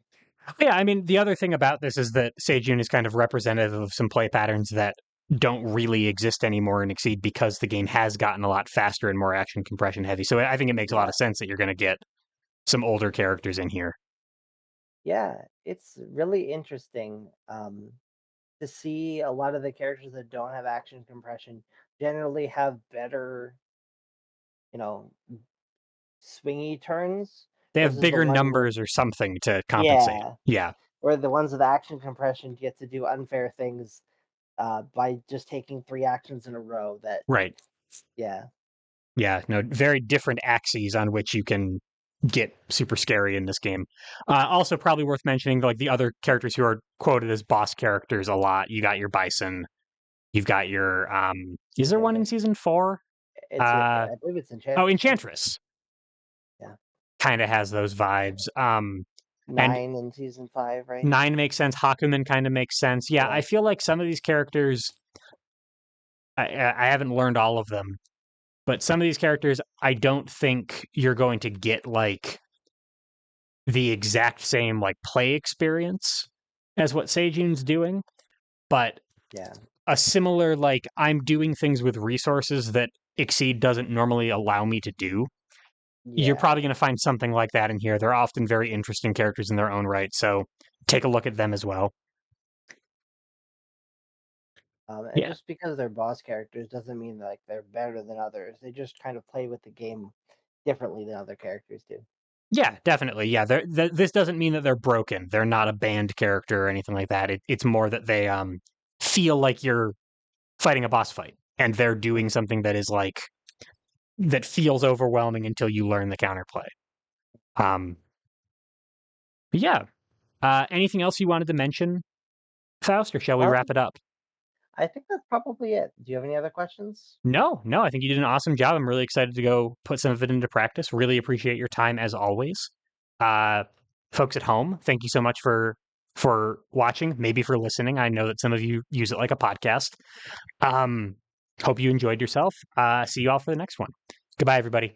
Yeah, I mean, the other thing about this is that Seijun is kind of representative of some play patterns that don't really exist anymore in Exceed because the game has gotten a lot faster and more action compression heavy. So I think it makes a lot yeah, of sense that you're going to get some older characters in here. yeah, it's really interesting. To see a lot of the characters that don't have action compression generally have better, you know, swingy turns They have versus the bigger one with numbers or something to compensate. yeah, Yeah, where the ones with action compression get to do unfair things by just taking 3 actions in a row. That right. yeah, Yeah, no, very different axes on which you can get super scary in this game. Also, probably worth mentioning, like the other characters who are quoted as boss characters a lot. You got your Bison. You've got your is there one in Enchantress. season 4? Uh I believe it's oh, Enchantress, right? Enchantress Yeah, kind of has those vibes. And 9 in season 5, right? 9 makes sense. Hakumen kind of makes sense. Yeah, Yeah, I feel like some of these characters I haven't learned all of them, But some of these characters, I don't think you're going to get like the exact same like play experience as what Seijun's doing, but Yeah. a similar like I'm doing things with resources that Exceed doesn't normally allow me to do. You're Yeah. probably going to find something like that in here. They're often very interesting characters in their own right, so take a look at them as well. And Yeah. just because they're boss characters doesn't mean like they're better than others. They just kind of play with the game differently than other characters do. Yeah, definitely. Yeah, this doesn't mean that they're broken. They're not a banned character or anything like that. It's more that they feel like you're fighting a boss fight and they're doing Mhm. something that is like that feels overwhelming until you learn the counterplay. Um, yeah. Anything else you wanted to mention, Faust, or shall we wrap Um, it up? I think that's probably it. Do you have any other questions? No, no, I think you did an awesome job. I'm really excited to go put some of it into practice. Really appreciate your time as always. Uh, Folks at home, thank you so much for watching, maybe for listening. I know that some of you use it like a podcast. Um, Hope you enjoyed yourself. See you all for the next one. Goodbye, everybody.